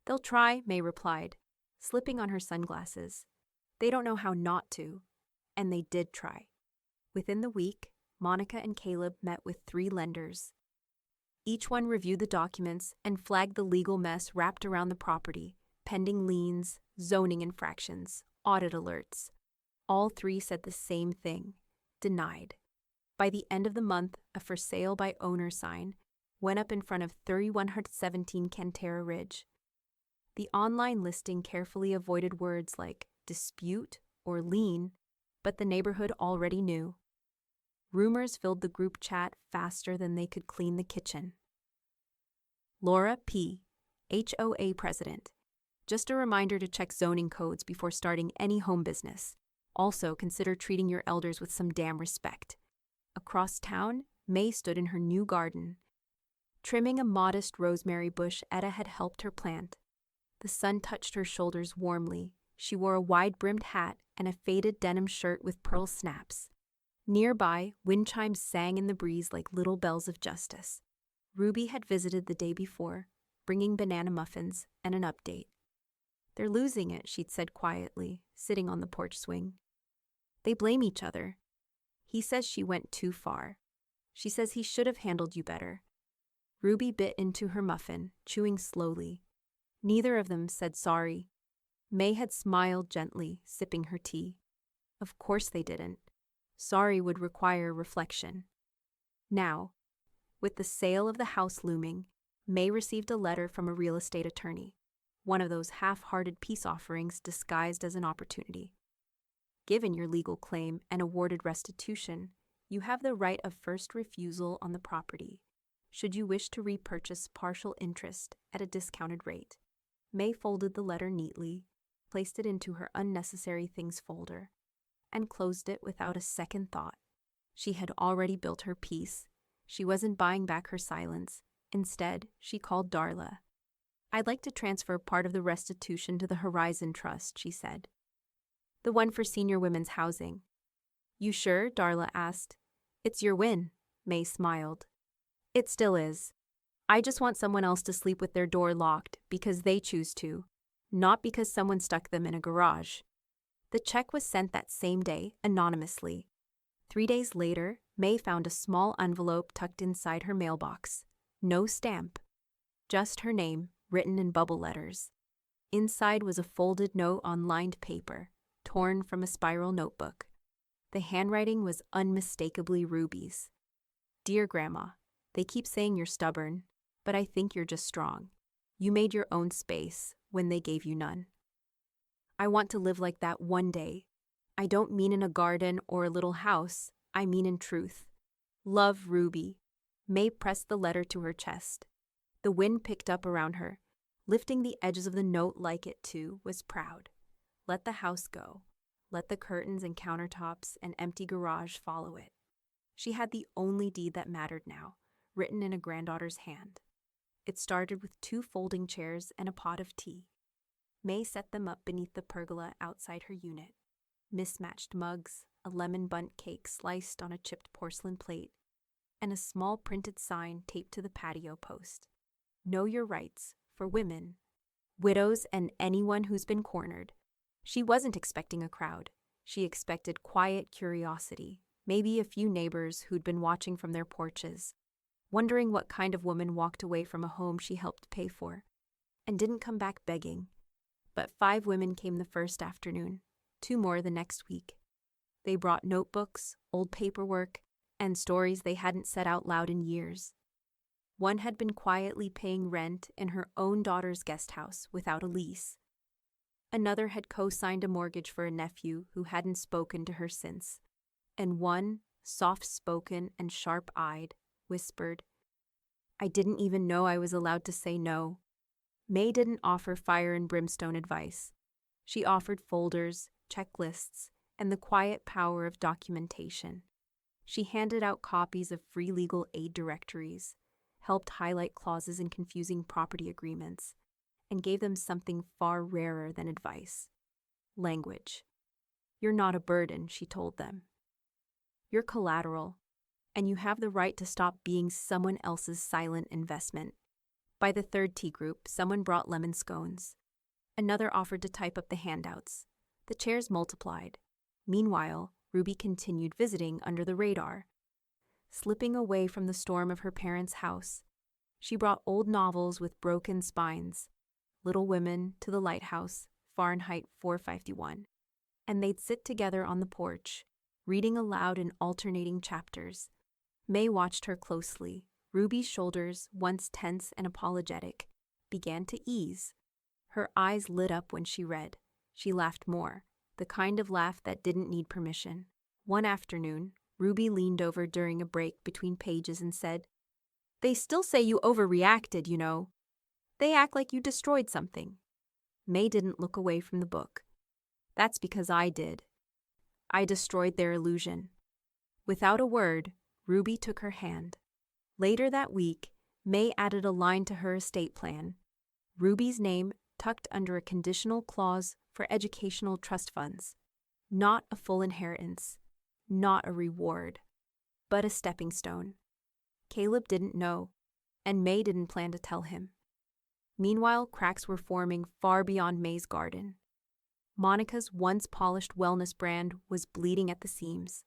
They'll try, May replied, slipping on her sunglasses. They don't know how not to. And they did try. Within the week, Monica and Caleb met with 3 lenders. Each one reviewed the documents and flagged the legal mess wrapped around the property, pending liens, zoning infractions, audit alerts. All 3 said the same thing: denied. By the end of the month, a for sale by owner sign went up in front of 3117 Cantera Ridge. The online listing carefully avoided words like dispute or lien, but the neighborhood already knew. Rumors filled the group chat faster than they could clean the kitchen. Laura P., HOA president. Just a reminder to check zoning codes before starting any home business. Also, consider treating your elders with some damn respect. Across town, May stood in her new garden. Trimming a modest rosemary bush Etta had helped her plant. The sun touched her shoulders warmly. She wore a wide-brimmed hat and a faded denim shirt with pearl snaps. Nearby, wind chimes sang in the breeze like little bells of justice. Ruby had visited the day before, bringing banana muffins and an update. "They're losing it," she'd said quietly, sitting on the porch swing. "They blame each other. He says she went too far. She says he should have handled you better." Ruby bit into her muffin, chewing slowly. Neither of them said sorry. May had smiled gently, sipping her tea. Of course they didn't. Sorry would require reflection. Now, with the sale of the house looming, May received a letter from a real estate attorney, one of those half-hearted peace offerings disguised as an opportunity. Given your legal claim and awarded restitution, you have the right of first refusal on the property, should you wish to repurchase partial interest at a discounted rate. May folded the letter neatly, placed it into her unnecessary things folder, and closed it without a second thought. She had already built her peace. She wasn't buying back her silence. Instead, she called Darla. "I'd like to transfer part of the restitution to the Horizon Trust," she said. "The one for senior women's housing." "You sure?" Darla asked. "It's your win," May smiled. "It still is. I just want someone else to sleep with their door locked because they choose to, not because someone stuck them in a garage." The check was sent that same day, anonymously. 3 days later, May found a small envelope tucked inside her mailbox. No stamp. Just her name, written in bubble letters. Inside was a folded note on lined paper, torn from a spiral notebook. The handwriting was unmistakably Ruby's. "Dear Grandma, they keep saying you're stubborn, but I think you're just strong. You made your own space when they gave you none. I want to live like that one day. I don't mean in a garden or a little house, I mean in truth. Love, Ruby." May pressed the letter to her chest. The wind picked up around her. Lifting the edges of the note like it, too, was proud. Let the house go. Let the curtains and countertops and empty garage follow it. She had the only deed that mattered now, written in a granddaughter's hand. It started with 2 folding chairs and a pot of tea. May set them up beneath the pergola outside her unit. Mismatched mugs, a lemon bundt cake sliced on a chipped porcelain plate, and a small printed sign taped to the patio post. "Know your rights, for women, widows, and anyone who's been cornered." She wasn't expecting a crowd. She expected quiet curiosity, maybe a few neighbors who'd been watching from their porches, wondering what kind of woman walked away from a home she helped pay for, and didn't come back begging. But 5 women came the first afternoon, 2 more the next week. They brought notebooks, old paperwork, and stories they hadn't said out loud in years. One had been quietly paying rent in her own daughter's guest house without a lease. Another had co-signed a mortgage for a nephew who hadn't spoken to her since. And one, soft-spoken and sharp-eyed, whispered, "I didn't even know I was allowed to say no." May didn't offer fire and brimstone advice. She offered folders, checklists, and the quiet power of documentation. She handed out copies of free legal aid directories, helped highlight clauses in confusing property agreements, and gave them something far rarer than advice: language. "You're not a burden," she told them. "You're collateral, and you have the right to stop being someone else's silent investment." By the 3rd tea group, someone brought lemon scones. Another offered to type up the handouts. The chairs multiplied. Meanwhile, Ruby continued visiting under the radar. Slipping away from the storm of her parents' house, she brought old novels with broken spines, Little Women to the Lighthouse, Fahrenheit 451, and they'd sit together on the porch, reading aloud in alternating chapters. May watched her closely. Ruby's shoulders, once tense and apologetic, began to ease. Her eyes lit up when she read. She laughed more, the kind of laugh that didn't need permission. One afternoon, Ruby leaned over during a break between pages and said, "They still say you overreacted, you know. They act like you destroyed something." May didn't look away from the book. "That's because I did. I destroyed their illusion." Without a word, Ruby took her hand. Later that week, May added a line to her estate plan. Ruby's name tucked under a conditional clause for educational trust funds. Not a full inheritance, not a reward, but a stepping stone. Caleb didn't know, and May didn't plan to tell him. Meanwhile, cracks were forming far beyond May's garden. Monica's once polished wellness brand was bleeding at the seams.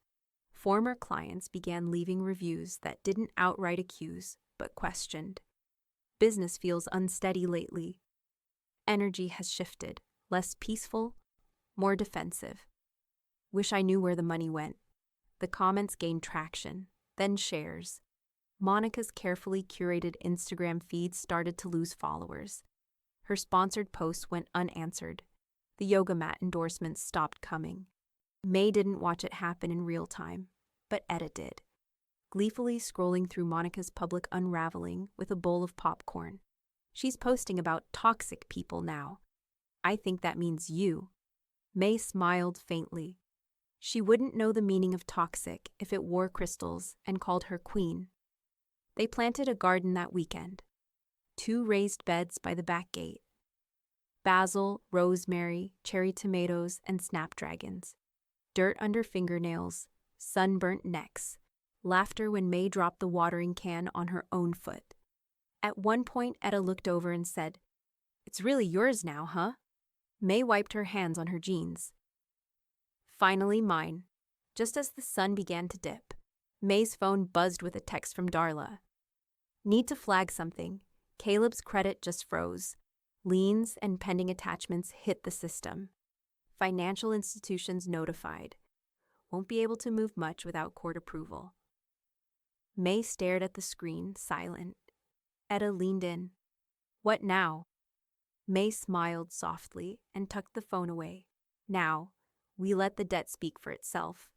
Former clients began leaving reviews that didn't outright accuse, but questioned. "Business feels unsteady lately. Energy has shifted, less peaceful, more defensive. Wish I knew where the money went." The comments gained traction, then shares. Monica's carefully curated Instagram feed started to lose followers. Her sponsored posts went unanswered. The yoga mat endorsements stopped coming. May didn't watch it happen in real time, but Etta did, gleefully scrolling through Monica's public unraveling with a bowl of popcorn. "She's posting about toxic people now. I think that means you." May smiled faintly. She wouldn't know the meaning of toxic if it wore crystals and called her queen. They planted a garden that weekend. 2 raised beds by the back gate. Basil, rosemary, cherry tomatoes, and snapdragons. Dirt under fingernails, sunburnt necks, laughter when May dropped the watering can on her own foot. At one point, Etta looked over and said, "It's really yours now, huh?" May wiped her hands on her jeans. "Finally mine." Just as the sun began to dip, May's phone buzzed with a text from Darla. "Need to flag something. Caleb's credit just froze. Liens and pending attachments hit the system. Financial institutions notified. Won't be able to move much without court approval." May stared at the screen, silent. Etta leaned in. "What now?" May smiled softly and tucked the phone away. "Now, we let the debt speak for itself."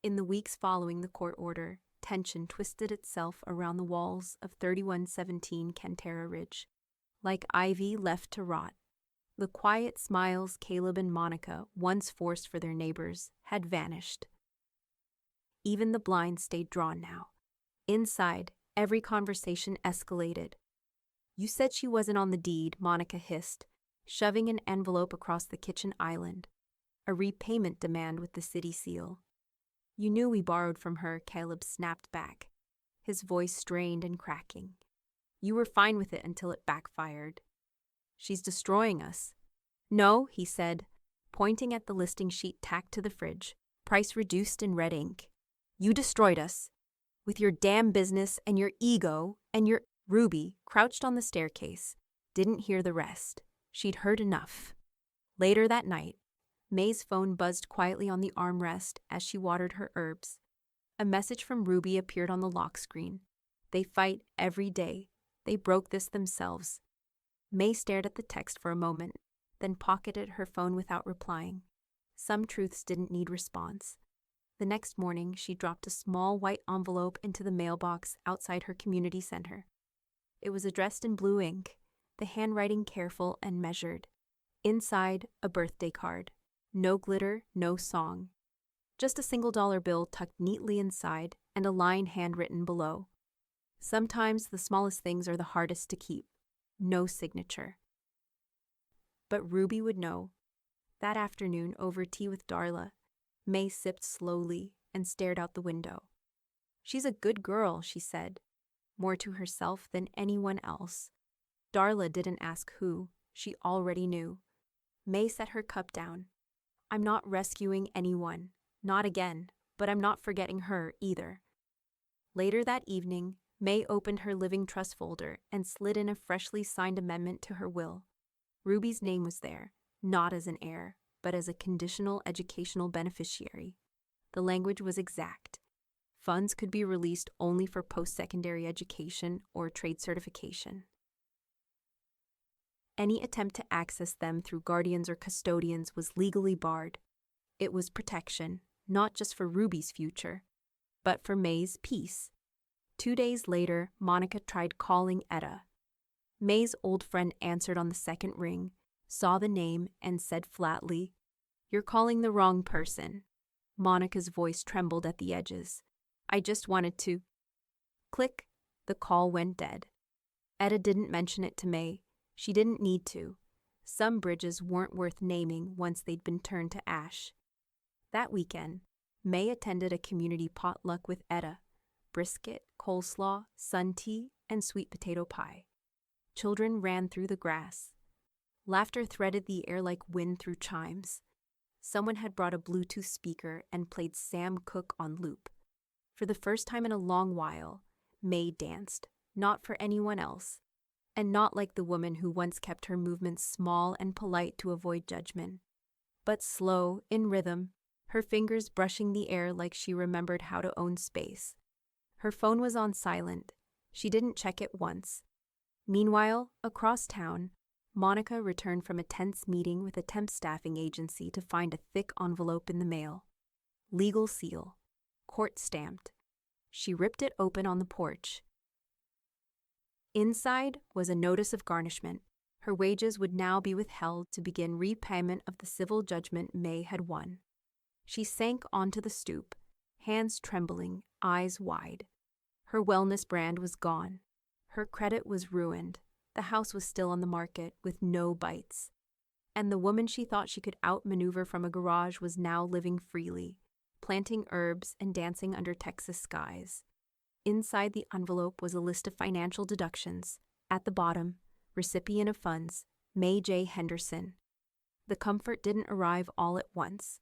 In the weeks following the court order, tension twisted itself around the walls of 3117 Cantera Ridge, like ivy left to rot. The quiet smiles Caleb and Monica once forced for their neighbors had vanished. Even the blinds stayed drawn now. Inside, every conversation escalated. "You said she wasn't on the deed," Monica hissed, shoving an envelope across the kitchen island. "A repayment demand with the city seal." "You knew we borrowed from her," Caleb snapped back, his voice strained and cracking. "You were fine with it until it backfired." "She's destroying us." "No," he said, pointing at the listing sheet tacked to the fridge, price reduced in red ink. "You destroyed us. With your damn business and your ego and your—" Ruby, crouched on the staircase, didn't hear the rest. She'd heard enough. Later that night, May's phone buzzed quietly on the armrest as she watered her herbs. A message from Ruby appeared on the lock screen. "They fight every day. They broke this themselves." May stared at the text for a moment, then pocketed her phone without replying. Some truths didn't need response. The next morning, she dropped a small white envelope into the mailbox outside her community center. It was addressed in blue ink, the handwriting careful and measured. Inside, a birthday card. No glitter, no song. Just a $1 bill tucked neatly inside and a line handwritten below. "Sometimes the smallest things are the hardest to keep." No signature. But Ruby would know. That afternoon, over tea with Darla, May sipped slowly and stared out the window. "She's a good girl," she said, more to herself than anyone else. Darla didn't ask who. She already knew. May set her cup down. "I'm not rescuing anyone. Not again. But I'm not forgetting her either." Later that evening, May opened her living trust folder and slid in a freshly signed amendment to her will. Ruby's name was there, not as an heir, but as a conditional educational beneficiary. The language was exact. Funds could be released only for post-secondary education or trade certification. Any attempt to access them through guardians or custodians was legally barred. It was protection, not just for Ruby's future, but for May's peace. 2 days later, Monica tried calling Etta. May's old friend answered on the second ring, saw the name, and said flatly, "You're calling the wrong person." Monica's voice trembled at the edges. "I just wanted to..." Click, the call went dead. Etta didn't mention it to May. She didn't need to. Some bridges weren't worth naming once they'd been turned to ash. That weekend, May attended a community potluck with Etta. Brisket, coleslaw, sun tea, and sweet potato pie. Children ran through the grass. Laughter threaded the air like wind through chimes. Someone had brought a Bluetooth speaker and played Sam Cooke on loop. For the first time in a long while, May danced, not for anyone else, and not like the woman who once kept her movements small and polite to avoid judgment, but slow, in rhythm, her fingers brushing the air like she remembered how to own space. Her phone was on silent. She didn't check it once. Meanwhile, across town, Monica returned from a tense meeting with a temp staffing agency to find a thick envelope in the mail. Legal seal. Court stamped. She ripped it open on the porch. Inside was a notice of garnishment. Her wages would now be withheld to begin repayment of the civil judgment May had won. She sank onto the stoop, hands trembling, eyes wide. Her wellness brand was gone. Her credit was ruined. The house was still on the market, with no bites. And the woman she thought she could outmaneuver from a garage was now living freely, planting herbs and dancing under Texas skies. Inside the envelope was a list of financial deductions. At the bottom, recipient of funds, May J. Henderson. The comfort didn't arrive all at once.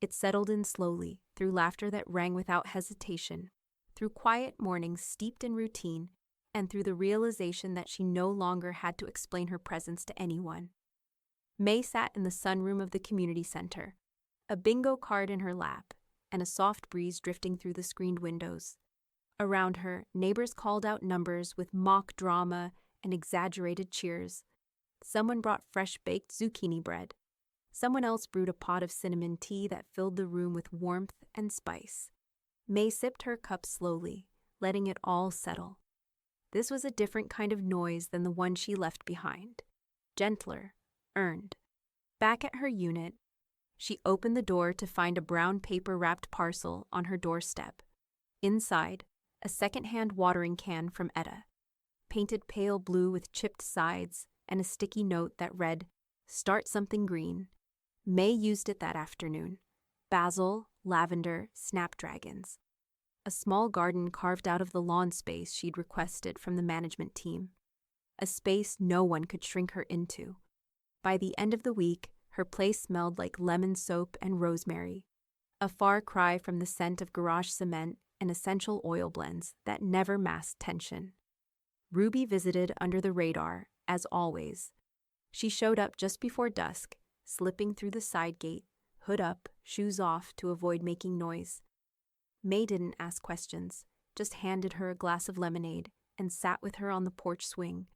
It settled in slowly, through laughter that rang without hesitation, through quiet mornings steeped in routine, and through the realization that she no longer had to explain her presence to anyone. May sat in the sunroom of the community center, a bingo card in her lap, and a soft breeze drifting through the screened windows. Around her, neighbors called out numbers with mock drama and exaggerated cheers. Someone brought fresh-baked zucchini bread. Someone else brewed a pot of cinnamon tea that filled the room with warmth and spice. May sipped her cup slowly, letting it all settle. This was a different kind of noise than the one she left behind. Gentler, earned. Back at her unit, she opened the door to find a brown paper-wrapped parcel on her doorstep. Inside, a second-hand watering can from Etta, painted pale blue with chipped sides and a sticky note that read, "Start something green." May used it that afternoon. Basil, lavender, snapdragons. A small garden carved out of the lawn space she'd requested from the management team. A space no one could shrink her into. By the end of the week, her place smelled like lemon soap and rosemary, a far cry from the scent of garage cement and essential oil blends that never masked tension. Ruby visited under the radar, as always. She showed up just before dusk, slipping through the side gate, hood up, shoes off to avoid making noise. May didn't ask questions, just handed her a glass of lemonade and sat with her on the porch swing,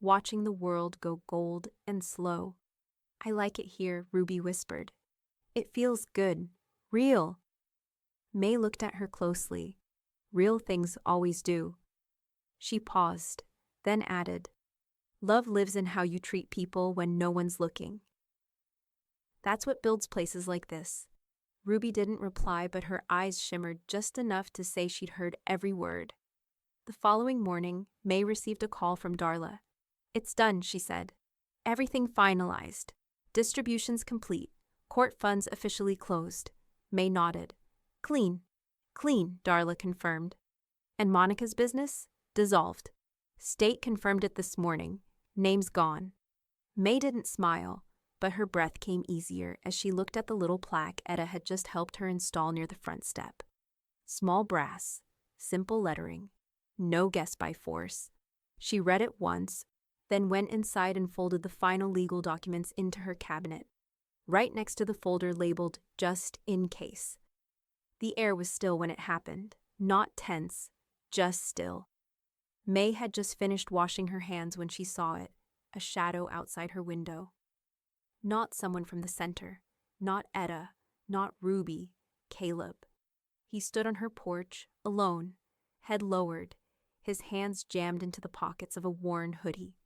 watching the world go gold and slow. "I like it here," Ruby whispered. "It feels good. Real." May looked at her closely. Real things always do. She paused, then added, "Love lives in how you treat people when no one's looking." That's what builds places like this. Ruby didn't reply, but her eyes shimmered just enough to say she'd heard every word. The following morning, May received a call from Darla. "It's done," she said. "Everything finalized. Distributions complete. Court funds officially closed." May nodded. "Clean. Clean," Darla confirmed. "And Monica's business? Dissolved. State confirmed it this morning. Name's gone." May didn't smile, but her breath came easier as she looked at the little plaque Etta had just helped her install near the front step. Small brass, simple lettering, no guess by force. She read it once, then went inside and folded the final legal documents into her cabinet, right next to the folder labeled "Just in Case." The air was still when it happened, Not tense, just still. May had just finished washing her hands when she saw it, a shadow outside her window. Not someone from the center, not Etta, not Ruby, Caleb. He stood on her porch, alone, head lowered, his hands jammed into the pockets of a worn hoodie.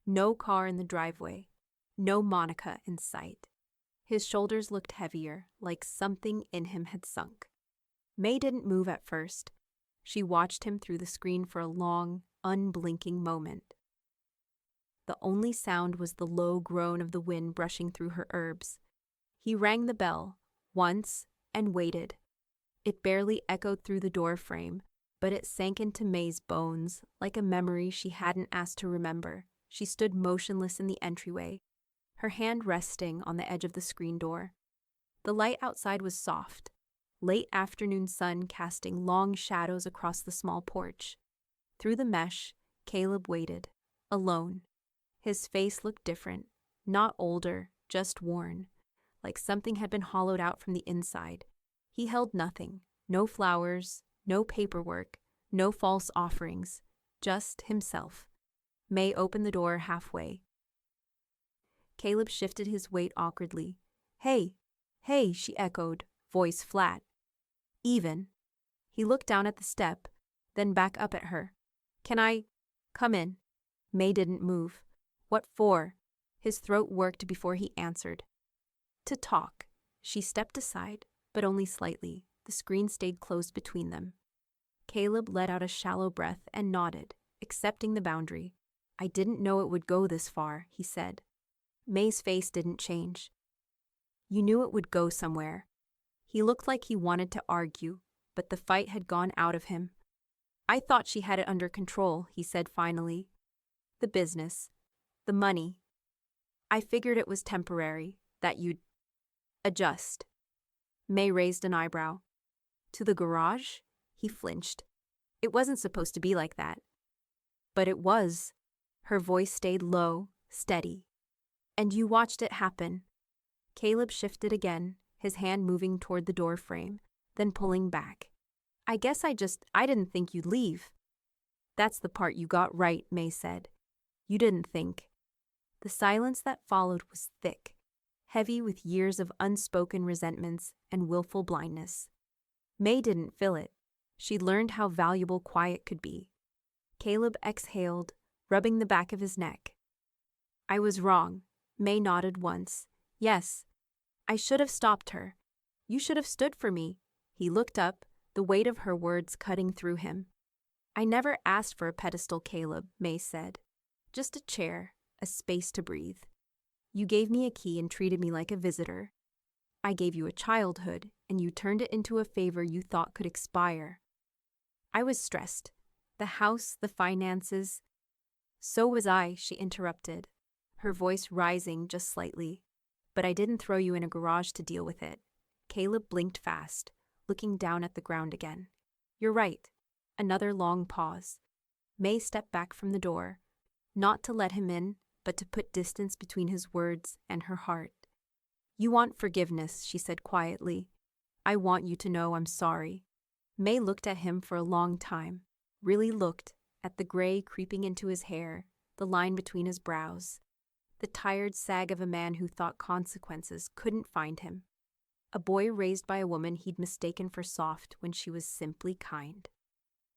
No car in the driveway, no Monica in sight. His shoulders looked heavier, like something in him had sunk. May didn't move at first. She watched him through the screen for a long, unblinking moment. The only sound was the low groan of the wind brushing through her herbs. He rang the bell, once, and waited. It barely echoed through the door frame, but it sank into May's bones like a memory she hadn't asked to remember. She stood motionless in the entryway, her hand resting on the edge of the screen door. The light outside was soft, late afternoon sun casting long shadows across the small porch. Through the mesh, Caleb waited, alone. His face looked different, not older, just worn, like something had been hollowed out from the inside. He held nothing, no flowers, no paperwork, no false offerings, just himself. May opened the door halfway. Caleb shifted his weight awkwardly. Hey, hey, she echoed, voice flat. Even. He looked down at the step, then back up at her. Can I come in? May didn't move. What for? His throat worked before he answered. To talk. She stepped aside, but only slightly. The screen stayed closed between them. Caleb let out a shallow breath and nodded, accepting the boundary. I didn't know it would go this far, he said. May's face didn't change. You knew it would go somewhere. He looked like he wanted to argue, but the fight had gone out of him. I thought she had it under control, he said finally. The business. The money. I figured it was temporary, that you'd adjust. May raised an eyebrow. To the garage? He flinched. It wasn't supposed to be like that. But it was. Her voice stayed low, steady. And you watched it happen. Caleb shifted again, his hand moving toward the door frame, then pulling back. I guess I didn't think you'd leave. That's the part you got right, May said. You didn't think. The silence that followed was thick, heavy with years of unspoken resentments and willful blindness. May didn't feel it. She'd learned how valuable quiet could be. Caleb exhaled, rubbing the back of his neck. I was wrong. May nodded once. Yes. I should have stopped her. You should have stood for me. He looked up, the weight of her words cutting through him. I never asked for a pedestal, Caleb, May said. Just a chair, a space to breathe. You gave me a key and treated me like a visitor. I gave you a childhood, and you turned it into a favor you thought could expire. I was stressed. The house, the finances. So was I, she interrupted, her voice rising just slightly. But I didn't throw you in a garage to deal with it. Caleb blinked fast, looking down at the ground again. You're right. Another long pause. May stepped back from the door, not to let him in, but to put distance between his words and her heart. You want forgiveness, she said quietly. I want you to know I'm sorry. May looked at him for a long time, really looked at the gray creeping into his hair, the line between his brows, the tired sag of a man who thought consequences couldn't find him. A boy raised by a woman he'd mistaken for soft when she was simply kind.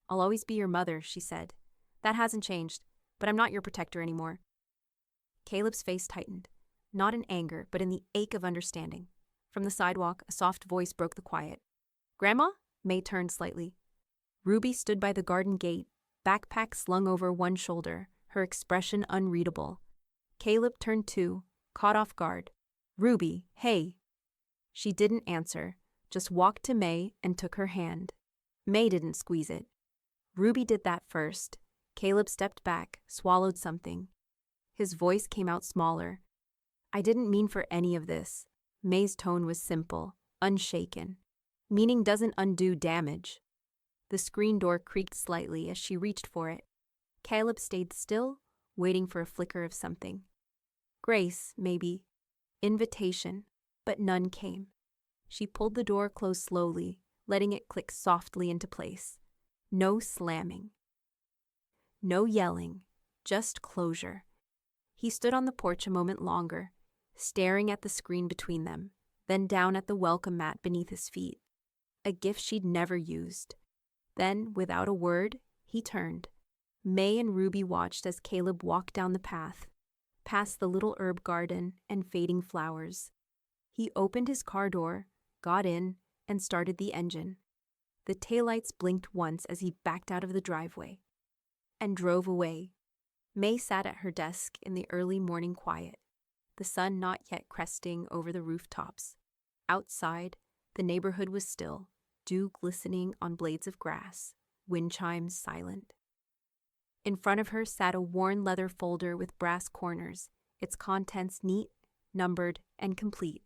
I'll always be your mother, she said. That hasn't changed, but I'm not your protector anymore. Caleb's face tightened, not in anger, but in the ache of understanding. From the sidewalk, a soft voice broke the quiet. Grandma? May turned slightly. Ruby stood by the garden gate, backpack slung over one shoulder, her expression unreadable. Caleb turned too, caught off guard. Ruby, hey. She didn't answer, just walked to May and took her hand. May didn't squeeze it. Ruby did that first. Caleb stepped back, swallowed something. His voice came out smaller. I didn't mean for any of this. May's tone was simple, unshaken. Meaning doesn't undo damage. The screen door creaked slightly as she reached for it. Caleb stayed still, waiting for a flicker of something. Grace, maybe. Invitation, but none came. She pulled the door closed slowly, letting it click softly into place. No slamming. No yelling, just closure. He stood on the porch a moment longer, staring at the screen between them, then down at the welcome mat beneath his feet. A gift she'd never used. Then, without a word, he turned. May and Ruby watched as Caleb walked down the path, past the little herb garden and fading flowers. He opened his car door, got in, and started the engine. The taillights blinked once as he backed out of the driveway and drove away. May sat at her desk in the early morning quiet, the sun not yet cresting over the rooftops. Outside, the neighborhood was still, dew glistening on blades of grass, wind chimes silent. In front of her sat a worn leather folder with brass corners, its contents neat, numbered, and complete.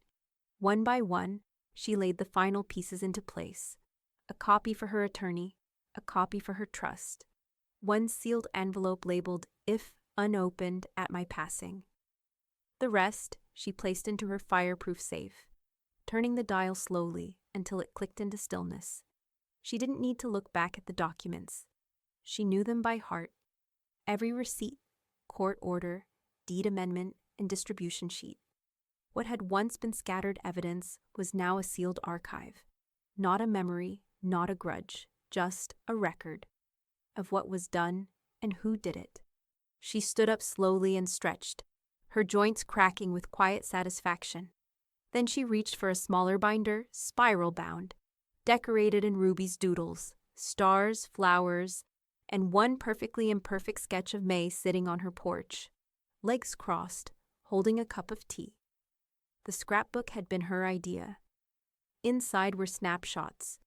One by one, she laid the final pieces into place. A copy for her attorney, a copy for her trust, one sealed envelope labeled, "If unopened at my passing." The rest she placed into her fireproof safe, turning the dial slowly until it clicked into stillness. She didn't need to look back at the documents. She knew them by heart. Every receipt, court order, deed amendment, and distribution sheet. What had once been scattered evidence was now a sealed archive. Not a memory, not a grudge, just a record of what was done and who did it. She stood up slowly and stretched, her joints cracking with quiet satisfaction. Then she reached for a smaller binder, spiral bound, decorated in Ruby's doodles, stars, flowers, and one perfectly imperfect sketch of May sitting on her porch, legs crossed, holding a cup of tea. The scrapbook had been her idea. Inside were snapshots,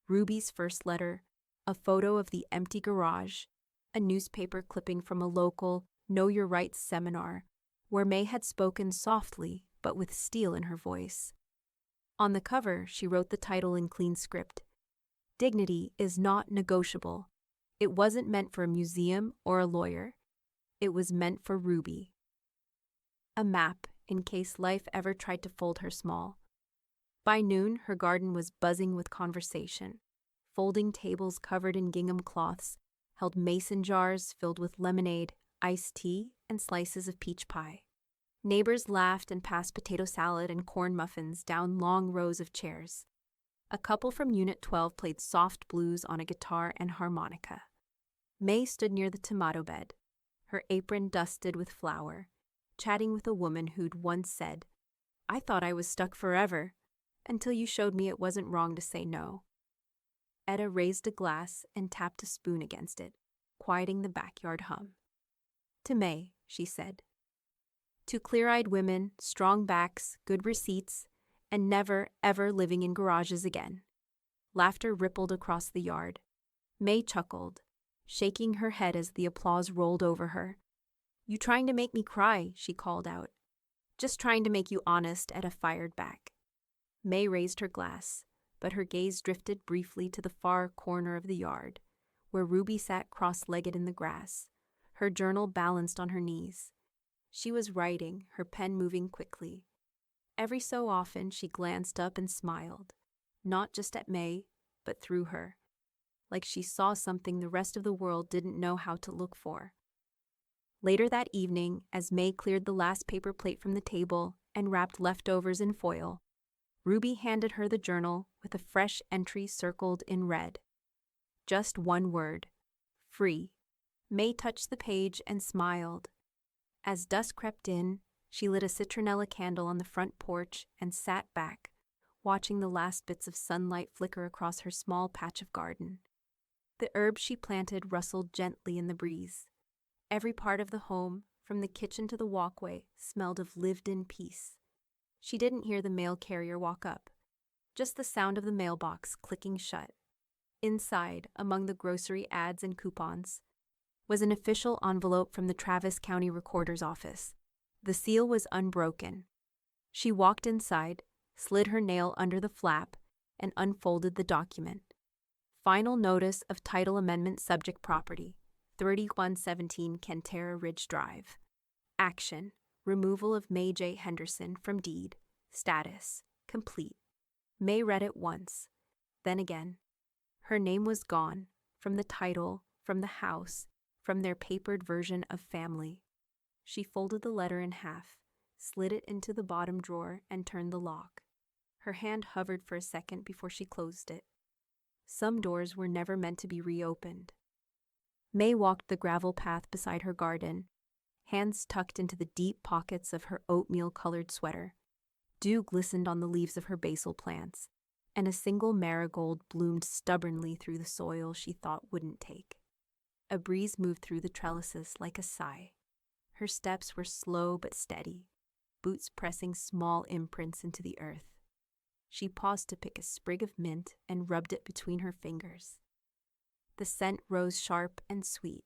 Ruby's first letter, a photo of the empty garage, a newspaper clipping from a local Know Your Rights seminar, where May had spoken softly but with steel in her voice. On the cover, she wrote the title in clean script. Dignity is not negotiable. It wasn't meant for a museum or a lawyer. It was meant for Ruby. A map, in case life ever tried to fold her small. By noon, her garden was buzzing with conversation. Folding tables covered in gingham cloths held mason jars filled with lemonade, iced tea, and slices of peach pie. Neighbors laughed and passed potato salad and corn muffins down long rows of chairs. A couple from Unit 12 played soft blues on a guitar and harmonica. May stood near the tomato bed, her apron dusted with flour, chatting with a woman who'd once said, "I thought I was stuck forever, until you showed me it wasn't wrong to say no." Etta raised a glass and tapped a spoon against it, quieting the backyard hum. "To May," she said. "To clear-eyed women, strong backs, good receipts, and never, ever living in garages again." Laughter rippled across the yard. May chuckled, shaking her head as the applause rolled over her. "You trying to make me cry?" she called out. "Just trying to make you honest," Etta fired back. May raised her glass, but her gaze drifted briefly to the far corner of the yard, where Ruby sat cross-legged in the grass, her journal balanced on her knees. She was writing, her pen moving quickly. Every so often she glanced up and smiled, not just at May, but through her, like she saw something the rest of the world didn't know how to look for. Later that evening, as May cleared the last paper plate from the table and wrapped leftovers in foil, Ruby handed her the journal with a fresh entry circled in red. Just one word: free. May touched the page and smiled. As dusk crept in, she lit a citronella candle on the front porch and sat back, watching the last bits of sunlight flicker across her small patch of garden. The herbs she planted rustled gently in the breeze. Every part of the home, from the kitchen to the walkway, smelled of lived-in peace. She didn't hear the mail carrier walk up, just the sound of the mailbox clicking shut. Inside, among the grocery ads and coupons, was an official envelope from the Travis County Recorder's office. The seal was unbroken. She walked inside, slid her nail under the flap, and unfolded the document. Final notice of title amendment subject property, 3117 Cantera Ridge Drive. Action: removal of May J. Henderson from deed. Status: complete. May read it once, Then again. Her name was gone, from the title, from the house, from their papered version of family. She folded the letter in half, slid it into the bottom drawer, and turned the lock. Her hand hovered for a second before she closed it. Some doors were never meant to be reopened. May walked the gravel path beside her garden, hands tucked into the deep pockets of her oatmeal-colored sweater. Dew glistened on the leaves of her basil plants, and a single marigold bloomed stubbornly through the soil she thought wouldn't take. A breeze moved through the trellises like a sigh. Her steps were slow but steady, boots pressing small imprints into the earth. She paused to pick a sprig of mint and rubbed it between her fingers. The scent rose sharp and sweet.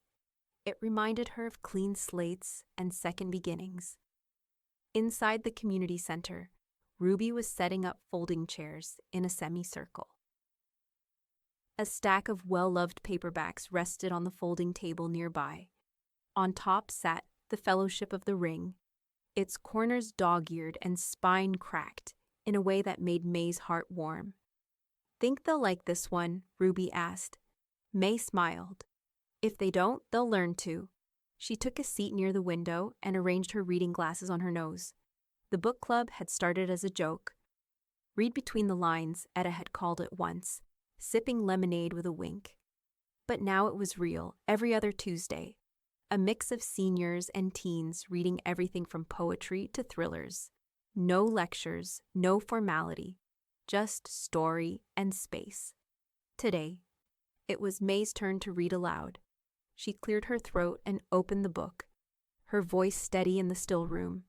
It reminded her of clean slates and second beginnings. Inside the community center, Ruby was setting up folding chairs in a semicircle. A stack of well-loved paperbacks rested on the folding table nearby. On top sat The Fellowship of the Ring, its corners dog-eared and spine cracked in a way that made May's heart warm. "Think they'll like this one?" Ruby asked. May smiled. "If they don't, they'll learn to." She took a seat near the window and arranged her reading glasses on her nose. The book club had started as a joke. Read between the lines, Etta had called it once, sipping lemonade with a wink. But now it was real, every other Tuesday. A mix of seniors and teens reading everything from poetry to thrillers. No lectures, no formality, just story and space. Today, it was May's turn to read aloud. She cleared her throat and opened the book, her voice steady in the still room.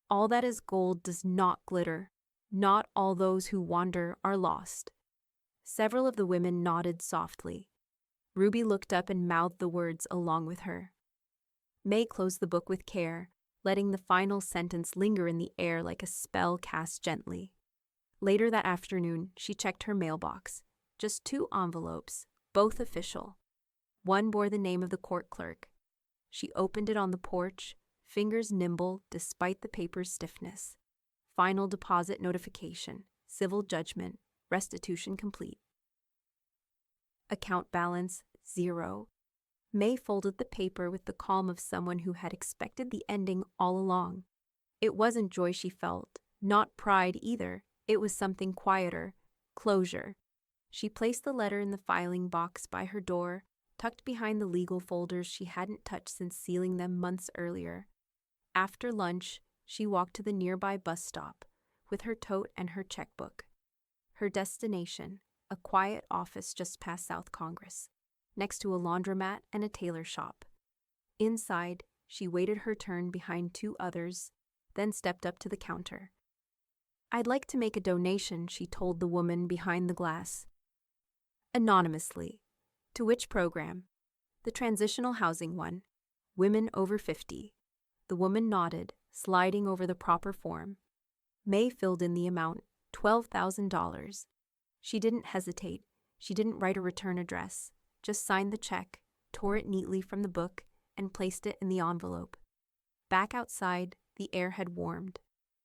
"All that is gold does not glitter. Not all those who wander are lost." Several of the women nodded softly. Ruby looked up and mouthed the words along with her. May closed the book with care, letting the final sentence linger in the air like a spell cast gently. Later that afternoon, she checked her mailbox. Just 2 envelopes, both official. One bore the name of the court clerk. She opened it on the porch, fingers nimble despite the paper's stiffness. Final deposit notification, civil judgment, restitution complete. Account balance, 0. May folded the paper with the calm of someone who had expected the ending all along. It wasn't joy she felt, not pride either. It was something quieter, closure. She placed the letter in the filing box by her door, tucked behind the legal folders she hadn't touched since sealing them months earlier. After lunch, she walked to the nearby bus stop, with her tote and her checkbook. Her destination, a quiet office just past South Congress, next to a laundromat and a tailor shop. Inside, she waited her turn behind 2 others, then stepped up to the counter. "I'd like to make a donation," she told the woman behind the glass. Anonymously. "To which program?" "The transitional housing one. Women over 50. The woman nodded, sliding over the proper form. May filled in the amount, $12,000. She didn't hesitate. She didn't write a return address, just signed the check, tore it neatly from the book, and placed it in the envelope. Back outside, the air had warmed.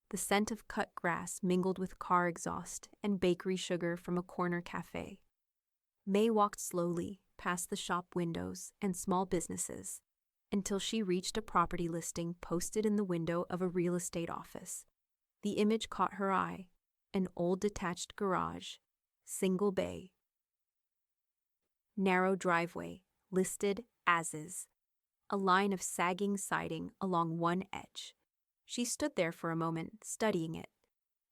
The scent of cut grass mingled with car exhaust and bakery sugar from a corner cafe. May walked slowly past the shop windows and small businesses until she reached a property listing posted in the window of a real estate office. The image caught her eye, an old detached garage, single bay. Narrow driveway, listed as is. A line of sagging siding along one edge. She stood there for a moment, studying it.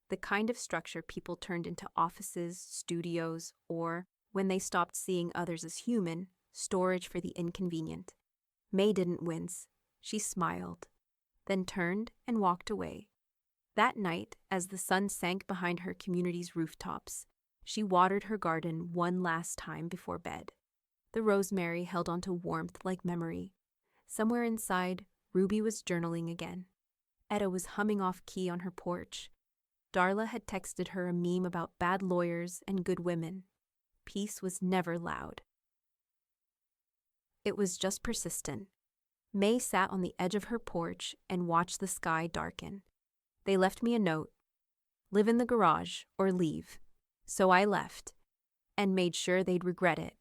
The kind of structure people turned into offices, studios, or, when they stopped seeing others as human, storage for the inconvenient. May didn't wince. She smiled, then turned and walked away. That night, as the sun sank behind her community's rooftops, she watered her garden one last time before bed. The rosemary held onto warmth like memory. Somewhere inside, Ruby was journaling again. Etta was humming off-key on her porch. Darla had texted her a meme about bad lawyers and good women. Peace was never loud. It was just persistent. May sat on the edge of her porch and watched the sky darken. They left me a note. Live in the garage or leave. So I left. and made sure they'd regret it.